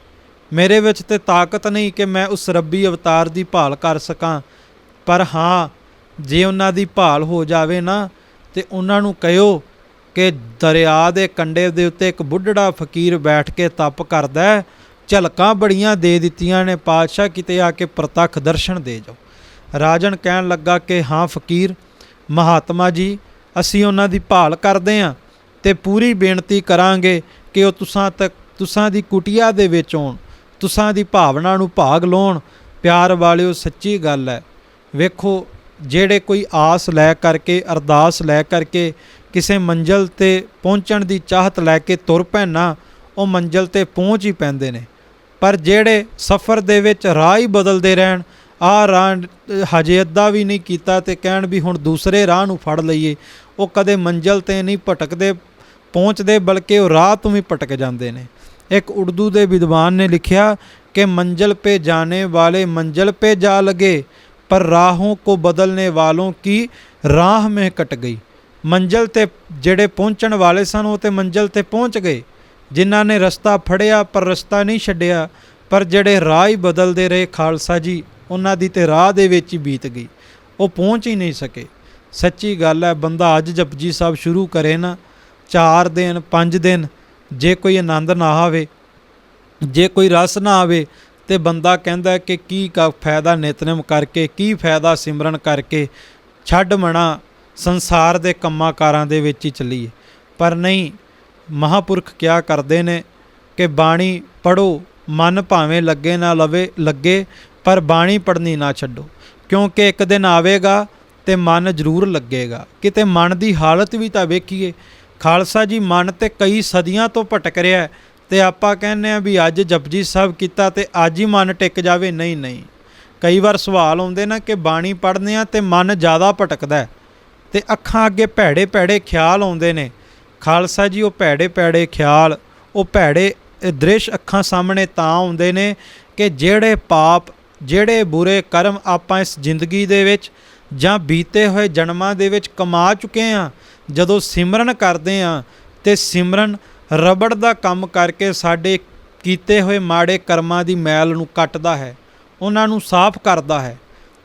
ਮੇਰੇ ਵਿੱਚ ਤੇ ਤਾਕਤ ਨਹੀਂ ਕਿ ਮੈਂ ਉਸ ਰੱਬੀ ਅਵਤਾਰ ਦੀ ਭਾਲ ਕਰ ਸਕਾਂ, ਪਰ ਹਾਂ ਜੇ ਉਹਨਾਂ ਦੀ ਭਾਲ ਹੋ ਜਾਵੇ ਨਾ ਤੇ ਉਹਨਾਂ ਨੂੰ ਕਹਿਓ ਕਿ ਦਰਿਆ ਦੇ ਕੰਢੇ ਦੇ ਉੱਤੇ ਇੱਕ ਬੁੱਢੜਾ ਫਕੀਰ ਬੈਠ ਕੇ ਤਪ ਕਰਦਾ ਹੈ, ਝਲਕਾਂ ਬੜੀਆਂ ਦੇ ਦਿੱਤੀਆਂ ਨੇ ਪਾਤਸ਼ਾਹ, ਕਿਤੇ ਆ ਕੇ ਪ੍ਰਤੱਖ ਦਰਸ਼ਨ ਦੇ ਜਾਓ। ਰਾਜਨ ਕਹਿਣ ਲੱਗਾ ਕਿ ਹਾਂ ਫਕੀਰ ਮਹਾਤਮਾ ਜੀ, ਅਸੀਂ ਉਹਨਾਂ ਦੀ ਭਾਲ ਕਰਦੇ ਹਾਂ ਅਤੇ ਪੂਰੀ ਬੇਨਤੀ ਕਰਾਂਗੇ ਕਿ ਉਹ ਤੁਸਾਂ ਦੀ ਕੁਟੀਆ ਦੇ ਵਿੱਚ ਆਉਣ, ਤੁਸਾਂ ਦੀ ਭਾਵਨਾ ਨੂੰ ਭਾਗ ਲਾਉਣ। ਪਿਆਰ ਵਾਲਿਓ, ਸੱਚੀ ਗੱਲ ਹੈ। ਵੇਖੋ, ਜਿਹੜੇ ਕੋਈ ਆਸ ਲੈ ਕਰਕੇ, ਅਰਦਾਸ ਲੈ ਕਰਕੇ ਕਿਸੇ ਮੰਜ਼ਿਲ 'ਤੇ ਪਹੁੰਚਣ ਦੀ ਚਾਹਤ ਲੈ ਕੇ ਤੁਰ ਪੈਣਾ, ਉਹ ਮੰਜ਼ਿਲ 'ਤੇ ਪਹੁੰਚ ਹੀ ਪੈਂਦੇ ਨੇ। ਪਰ ਜਿਹੜੇ ਸਫ਼ਰ ਦੇ ਵਿੱਚ ਰਾਹ ਹੀ ਬਦਲਦੇ ਰਹਿਣ, ਆਹ ਰਾਹ ਹਜੇ ਅੱਧਾ ਵੀ ਨਹੀਂ ਕੀਤਾ ਅਤੇ ਕਹਿਣ ਵੀ ਹੁਣ ਦੂਸਰੇ ਰਾਹ ਨੂੰ ਫੜ ਲਈਏ, ਉਹ ਕਦੇ ਮੰਜ਼ਿਲ 'ਤੇ ਨਹੀਂ ਭਟਕਦੇ ਪਹੁੰਚਦੇ, ਬਲਕਿ ਉਹ ਰਾਹ ਤੋਂ ਵੀ ਭਟਕ ਜਾਂਦੇ ਨੇ। ਇੱਕ ਉਰਦੂ ਦੇ ਵਿਦਵਾਨ ਨੇ ਲਿਖਿਆ ਕਿ ਮੰਜ਼ਿਲ पे जाने वाले मंजिल पे जा लगे, पर राहों को बदलने वालों की राह में कट गई। ਮੰਜ਼ਿਲ 'ਤੇ ਜਿਹੜੇ ਪਹੁੰਚਣ ਵਾਲੇ ਸਨ ਉਹ ਤਾਂ ਮੰਜ਼ਿਲ 'ਤੇ ਪਹੁੰਚ ਗਏ, ਜਿਨ੍ਹਾਂ ਨੇ ਰਸਤਾ ਫੜਿਆ ਪਰ ਰਸਤਾ ਨਹੀਂ ਛੱਡਿਆ, ਪਰ ਜਿਹੜੇ ਰਾਹ ਹੀ ਬਦਲਦੇ ਰਹੇ ਖਾਲਸਾ ਜੀ, ਉਹਨਾਂ ਦੀ ਤੇ ਰਾਹ ਦੇ ਵਿੱਚ ਹੀ ਬੀਤ ਗਈ, ਉਹ ਪਹੁੰਚ ਹੀ ਨਹੀਂ ਸਕੇ। ਸੱਚੀ ਗੱਲ ਹੈ, ਬੰਦਾ ਅੱਜ ਜਪਜੀ ਸਾਹਿਬ ਸ਼ੁਰੂ ਕਰੇ ਨਾ, 4 ਦਿਨ 5 ਦਿਨ ਜੇ ਕੋਈ ਆਨੰਦ ਨਾ ਆਵੇ, ਜੇ ਕੋਈ ਰਸ ਨਾ ਆਵੇ, ਤੇ ਬੰਦਾ ਕਹਿੰਦਾ ਕਿ ਕੀ ਫਾਇਦਾ ਨਿਤਨੇਮ ਕਰਕੇ, ਕੀ ਫਾਇਦਾ ਸਿਮਰਨ ਕਰਕੇ, ਛੱਡ ਮਣਾ ਸੰਸਾਰ ਦੇ ਕੰਮਾਂ ਕਾਰਾਂ ਦੇ ਵਿੱਚ ਹੀ ਚੱਲੀਏ। ਪਰ ਨਹੀਂ, ਮਹਾਂਪੁਰਖ ਕਿਆ ਕਰਦੇ ਨੇ ਕਿ ਬਾਣੀ ਪੜ੍ਹੋ, ਮਨ ਭਾਵੇਂ ਲੱਗੇ ਨਾ ਲੱਗੇ, ਪਰ ਬਾਣੀ ਪੜ੍ਹਨੀ ਨਾ ਛੱਡੋ, ਕਿਉਂਕਿ ਇੱਕ ਦਿਨ ਆਵੇਗਾ ਤੇ ਮਨ ਜ਼ਰੂਰ ਲੱਗੇਗਾ। ਕਿਤੇ ਮਨ ਦੀ ਹਾਲਤ ਵੀ ਤਾਂ ਵੇਖੀਏ। ਖਾਲਸਾ ਜੀ, ਮਨ ਤੇ ਕਈ ਸਦੀਆਂ ਤੋਂ ਭਟਕ ਰਿਹਾ ਤੇ ਆਪਾਂ ਕਹਿੰਦੇ ਹਾਂ ਵੀ ਅੱਜ ਜਪਜੀ ਸਾਹਿਬ ਕੀਤਾ ਤੇ ਅੱਜ ਹੀ ਮਨ ਟਿਕ ਜਾਵੇ। ਨਹੀਂ ਨਹੀਂ, ਕਈ ਵਾਰ ਸਵਾਲ ਆਉਂਦੇ ਨਾ ਕਿ ਬਾਣੀ ਪੜ੍ਹਦੇ ਹਾਂ ਤੇ ਮਨ ਜ਼ਿਆਦਾ ਭਟਕਦਾ ਤੇ ਅੱਖਾਂ ਅੱਗੇ ਭੈੜੇ ਭੈੜੇ ਖਿਆਲ ਆਉਂਦੇ ਨੇ। ਖਾਲਸਾ ਜੀ, ਉਹ ਭੈੜੇ ਭੈੜੇ ਖਿਆਲ, ਉਹ ਭੈੜੇ ਦ੍ਰਿਸ਼ ਅੱਖਾਂ ਸਾਹਮਣੇ ਤਾਂ ਆਉਂਦੇ ਨੇ ਕਿ ਜਿਹੜੇ ਪਾਪ, ਜਿਹੜੇ ਬੁਰੇ ਕਰਮ ਆਪਾਂ ਇਸ ਜ਼ਿੰਦਗੀ ਦੇ ਵਿੱਚ ਜਾਂ ਬੀਤੇ ਹੋਏ ਜਨਮਾਂ ਦੇ ਵਿੱਚ ਕਮਾ ਚੁੱਕੇ ਹਾਂ, ਜਦੋਂ ਸਿਮਰਨ ਕਰਦੇ ਹਾਂ ਤੇ ਸਿਮਰਨ ਰਬੜ ਦਾ ਕੰਮ ਕਰਕੇ ਸਾਡੇ ਕੀਤੇ ਹੋਏ ਮਾੜੇ ਕਰਮਾਂ ਦੀ ਮੈਲ ਨੂੰ ਕੱਟਦਾ ਹੈ, ਉਹਨਾਂ ਨੂੰ ਸਾਫ਼ ਕਰਦਾ ਹੈ।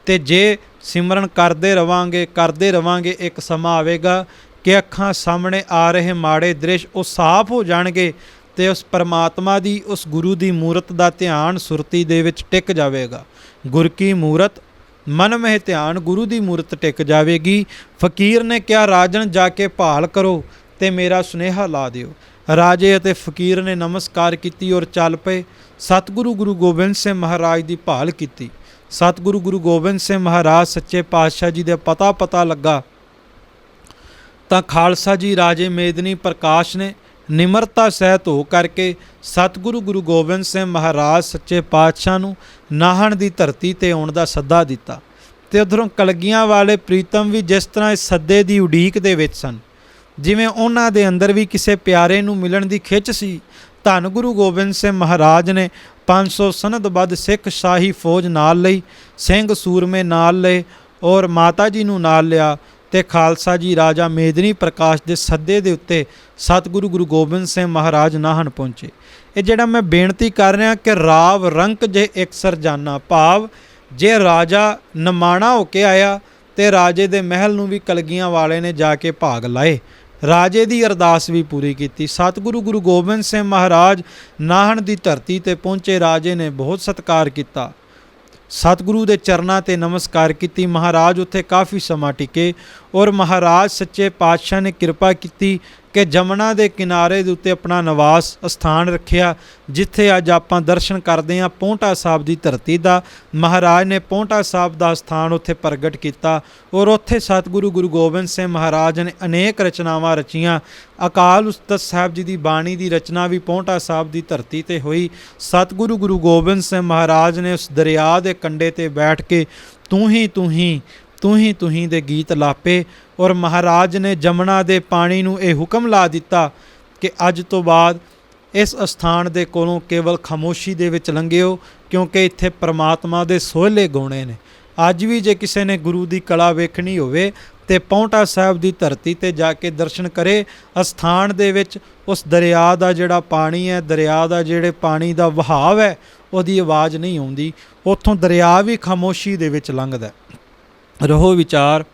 ਤੇ ਜੇ ਸਿਮਰਨ ਕਰਦੇ ਰਵਾਂਗੇ, ਇੱਕ ਸਮਾਂ ਆਵੇਗਾ ਕਿ ਅੱਖਾਂ ਸਾਹਮਣੇ ਆ ਰਹੇ ਮਾੜੇ ਦ੍ਰਿਸ਼ ਉਹ ਸਾਫ਼ ਹੋ ਜਾਣਗੇ ਤੇ ਉਸ ਪਰਮਾਤਮਾ ਦੀ, ਉਸ ਗੁਰੂ ਦੀ ਮੂਰਤ ਦਾ ਧਿਆਨ ਸੁਰਤੀ ਦੇ ਵਿੱਚ ਟਿਕ ਜਾਵੇਗਾ। ਗੁਰ ਕੀ ਮੂਰਤ ਮਨ ਮਹਿ ਧਿਆਨ, ਗੁਰੂ ਦੀ ਮੂਰਤ ਟਿਕ ਜਾਵੇਗੀ। ਫਕੀਰ ਨੇ ਕਿਹਾ ਰਾਜਨ ਜਾ ਕੇ ਭਾਲ ਕਰੋ ਤੇ ਮੇਰਾ ਸੁਨੇਹਾ ਲਾ ਦਿਓ। ਰਾਜੇ ਅਤੇ ਫਕੀਰ ਨੇ ਨਮਸਕਾਰ ਕੀਤੀ ਔਰ ਚੱਲ ਪਏ। ਸਤਿਗੁਰੂ ਗੁਰੂ ਗੋਬਿੰਦ ਸਿੰਘ ਮਹਾਰਾਜ ਦੀ ਭਾਲ ਕੀਤੀ। ਸਤਿਗੁਰੂ ਗੁਰੂ ਗੋਬਿੰਦ ਸਿੰਘ ਮਹਾਰਾਜ ਸੱਚੇ ਪਾਤਸ਼ਾਹ ਜੀ ਦੇ ਪਤਾ ਲੱਗਾ ਤਾਂ ਖਾਲਸਾ ਜੀ ਰਾਜੇ ਮੇਦਨੀ ਪ੍ਰਕਾਸ਼ ਨੇ ਨਿਮਰਤਾ ਸਹਿਤ ਹੋ ਕਰਕੇ ਸਤਿਗੁਰੂ ਗੁਰੂ ਗੋਬਿੰਦ ਸਿੰਘ ਮਹਾਰਾਜ ਸੱਚੇ ਪਾਤਸ਼ਾਹ ਨੂੰ ਨਾਹਣ ਦੀ ਧਰਤੀ 'ਤੇ ਆਉਣ ਦਾ ਸੱਦਾ ਦਿੱਤਾ। ਅਤੇ ਉੱਧਰੋਂ ਕਲਗੀਆਂ ਵਾਲੇ ਪ੍ਰੀਤਮ ਵੀ ਜਿਸ ਤਰ੍ਹਾਂ ਇਸ ਸੱਦੇ ਦੀ ਉਡੀਕ ਦੇ ਵਿੱਚ ਸਨ, ਜਿਵੇਂ ਉਹਨਾਂ ਦੇ ਅੰਦਰ ਵੀ ਕਿਸੇ ਪਿਆਰੇ ਨੂੰ ਮਿਲਣ ਦੀ ਖਿੱਚ ਸੀ। ਧੰਨ ਗੁਰੂ ਗੋਬਿੰਦ ਸਿੰਘ ਮਹਾਰਾਜ ਨੇ 500 ਸਨਦ ਬੱਧ ਸਿੱਖ ਸ਼ਾਹੀ ਫੌਜ ਨਾਲ ਲਈ, ਸਿੰਘ ਸੂਰਮੇ ਨਾਲ ਲਏ ਔਰ ਮਾਤਾ ਜੀ ਨੂੰ ਨਾਲ ਲਿਆ ਤੇ ਖਾਲਸਾ ਜੀ ਰਾਜਾ ਮੇਦਨੀ ਪ੍ਰਕਾਸ਼ ਦੇ ਸੱਦੇ ਦੇ ਉੱਤੇ ਸਤਿਗੁਰੂ ਗੁਰੂ ਗੋਬਿੰਦ ਸਿੰਘ ਮਹਾਰਾਜ ਨਾਹਨ ਪਹੁੰਚੇ। ਇਹ ਜਿਹੜਾ ਮੈਂ ਬੇਨਤੀ ਕਰ ਰਿਹਾ ਕਿ ਰਾਵ ਰੰਕ ਜੇ ਇਕਸਰ ਜਾਨਾ, ਭਾਵ ਜੇ ਰਾਜਾ ਨਿਮਾਣਾ ਹੋ ਕੇ ਆਇਆ ਤੇ ਰਾਜੇ ਦੇ ਮਹਿਲ ਨੂੰ ਵੀ ਕਲਗੀਆਂ ਵਾਲੇ ਨੇ ਜਾ ਕੇ ਭਾਗ ਲਾਏ, ਰਾਜੇ ਦੀ ਅਰਦਾਸ ਵੀ ਪੂਰੀ ਕੀਤੀ। ਸਤਿਗੁਰੂ ਗੁਰੂ ਗੋਬਿੰਦ ਸਿੰਘ ਮਹਾਰਾਜ ਨਾਹਨ ਦੀ ਧਰਤੀ ਤੇ ਪਹੁੰਚੇ, ਰਾਜੇ ਨੇ ਬਹੁਤ ਸਤਿਕਾਰ ਕੀਤਾ, ਸਤਿਗੁਰੂ ਦੇ ਚਰਨਾਂ ਤੇ ਨਮਸਕਾਰ ਕੀਤੀ। ਮਹਾਰਾਜ ਉੱਥੇ ਕਾਫੀ ਸਮਾਂ ਟਿਕੇ ਔਰ ਮਹਾਰਾਜ ਸੱਚੇ ਪਾਤਸ਼ਾਹ ਨੇ ਕਿਰਪਾ ਕੀਤੀ ਕਿ ਜਮਨਾ ਦੇ ਕਿਨਾਰੇ ਦੇ ਉੱਤੇ ਆਪਣਾ ਨਿਵਾਸ ਸਥਾਨ ਰੱਖਿਆ, ਜਿੱਥੇ ਅੱਜ ਆਪਾਂ ਦਰਸ਼ਨ ਕਰਦੇ ਹਾਂ ਪੌਂਟਾ ਸਾਹਿਬ ਦੀ ਧਰਤੀ ਦਾ। ਮਹਾਰਾਜ ਨੇ ਪੌਂਟਾ ਸਾਹਿਬ ਦਾ ਸਥਾਨ ਉੱਥੇ ਪ੍ਰਗਟ ਕੀਤਾ ਔਰ ਉੱਥੇ ਸਤਿਗੁਰੂ ਗੁਰੂ ਗੋਬਿੰਦ ਸਿੰਘ ਮਹਾਰਾਜ ਨੇ ਅਨੇਕ ਰਚਨਾਵਾਂ ਰਚੀਆਂ। ਅਕਾਲ ਉਸਤਤ ਸਾਹਿਬ ਜੀ ਦੀ ਬਾਣੀ ਦੀ ਰਚਨਾ ਵੀ ਪੌਂਟਾ ਸਾਹਿਬ ਦੀ ਧਰਤੀ ਤੇ ਹੋਈ। ਸਤਿਗੁਰੂ ਗੁਰੂ ਗੋਬਿੰਦ ਸਿੰਘ ਮਹਾਰਾਜ ਨੇ ਉਸ ਦਰਿਆ ਦੇ ਕੰਢੇ ਤੇ ਬੈਠ ਕੇ ਤੂੰ ਹੀ ਤੂੰ ਹੀ ਤੂੰ ਹੀ ਤੂੰ ਹੀ ਦੇ ਗੀਤ ਲਾਪੇ ਔਰ ਮਹਾਰਾਜ ਨੇ ਜਮਨਾ ਦੇ ਪਾਣੀ ਨੂੰ ਇਹ ਹੁਕਮ ਲਾ ਦਿੱਤਾ ਕਿ ਅੱਜ ਤੋਂ ਬਾਅਦ ਇਸ ਅਸਥਾਨ ਦੇ ਕੋਲੋਂ ਕੇਵਲ ਖਾਮੋਸ਼ੀ ਦੇ ਵਿੱਚ ਲੰਘਿਓ, ਕਿਉਂਕਿ ਇੱਥੇ ਪਰਮਾਤਮਾ ਦੇ ਸੋਹਲੇ ਗਾਉਣੇ ਨੇ। ਅੱਜ ਵੀ ਜੇ ਕਿਸੇ ਨੇ ਗੁਰੂ ਦੀ ਕਲਾ ਵੇਖਣੀ ਹੋਵੇ ਤੇ ਪੌਂਟਾ ਸਾਹਿਬ ਦੀ ਧਰਤੀ ਤੇ ਜਾ ਕੇ ਦਰਸ਼ਨ ਕਰੇ। ਅਸਥਾਨ ਦੇ ਵਿੱਚ ਉਸ ਦਰਿਆ ਦਾ ਜਿਹੜਾ ਪਾਣੀ ਹੈ, ਦਰਿਆ ਦਾ ਜਿਹੜੇ ਪਾਣੀ ਦਾ ਵਹਾਅ ਹੈ, ਉਹਦੀ ਆਵਾਜ਼ ਨਹੀਂ ਆਉਂਦੀ। ਉੱਥੋਂ ਦਰਿਆ ਵੀ ਖਾਮੋਸ਼ੀ ਦੇ ਵਿੱਚ ਲੰਘਦਾ। ਰਹੋ ਵਿਚਾਰ,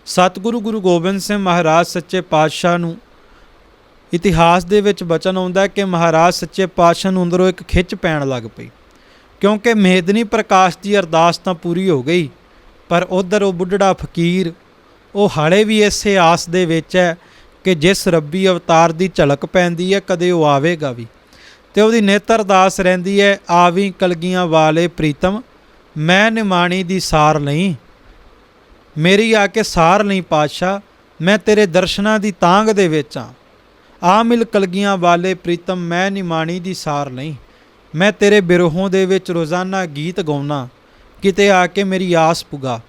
ਸਤਿਗੁਰੂ ਗੁਰੂ ਗੋਬਿੰਦ ਸਿੰਘ ਮਹਾਰਾਜ ਸੱਚੇ ਪਾਤਸ਼ਾਹ ਨੂੰ ਇਤਿਹਾਸ ਦੇ ਵਿੱਚ ਬਚਨ ਆਉਂਦਾ ਕਿ ਮਹਾਰਾਜ ਸੱਚੇ ਪਾਤਸ਼ਾਹ ਨੂੰ ਅੰਦਰੋਂ ਇੱਕ ਖਿੱਚ ਪੈਣ ਲੱਗ ਪਈ, ਕਿਉਂਕਿ ਮੇਦਨੀ ਪ੍ਰਕਾਸ਼ ਦੀ ਅਰਦਾਸ ਤਾਂ ਪੂਰੀ ਹੋ ਗਈ, ਪਰ ਉੱਧਰ ਉਹ ਬੁੱਢੜਾ ਫਕੀਰ ਉਹ ਹਾਲੇ ਵੀ ਇਸੇ ਆਸ ਦੇ ਵਿੱਚ ਹੈ ਕਿ ਜਿਸ ਰੱਬੀ ਅਵਤਾਰ ਦੀ ਝਲਕ ਪੈਂਦੀ ਹੈ ਕਦੇ ਉਹ ਆਵੇਗਾ ਵੀ। ਤੇ ਉਹਦੀ ਨਿਤ ਅਰਦਾਸ ਰਹਿੰਦੀ ਹੈ, ਆਵੀਂ ਕਲਗੀਆਂ ਵਾਲੇ ਪ੍ਰੀਤਮ ਮੈਂ ਨਿਮਾਣੀ ਦੀ ਸਾਰ ਲਈ, ਮੇਰੀ ਆ ਕੇ ਸਾਰ ਲਈ ਪਾਤਸ਼ਾਹ, ਮੈਂ ਤੇਰੇ ਦਰਸ਼ਨਾਂ ਦੀ ਤਾਂਘ ਦੇ ਵਿੱਚ ਹਾਂ। ਆ ਮਿਲ ਕਲਗੀਆਂ ਵਾਲੇ ਪ੍ਰੀਤਮ ਮੈਂ ਨਿਮਾਣੀ ਦੀ ਸਾਰ ਲਈ, ਮੈਂ ਤੇਰੇ ਬਿਰਹੋਂ ਦੇ ਵਿੱਚ ਰੋਜ਼ਾਨਾ ਗੀਤ ਗਾਉਣਾ, ਕਿਤੇ ਆ ਕੇ ਮੇਰੀ ਆਸ ਪੁਗਾ।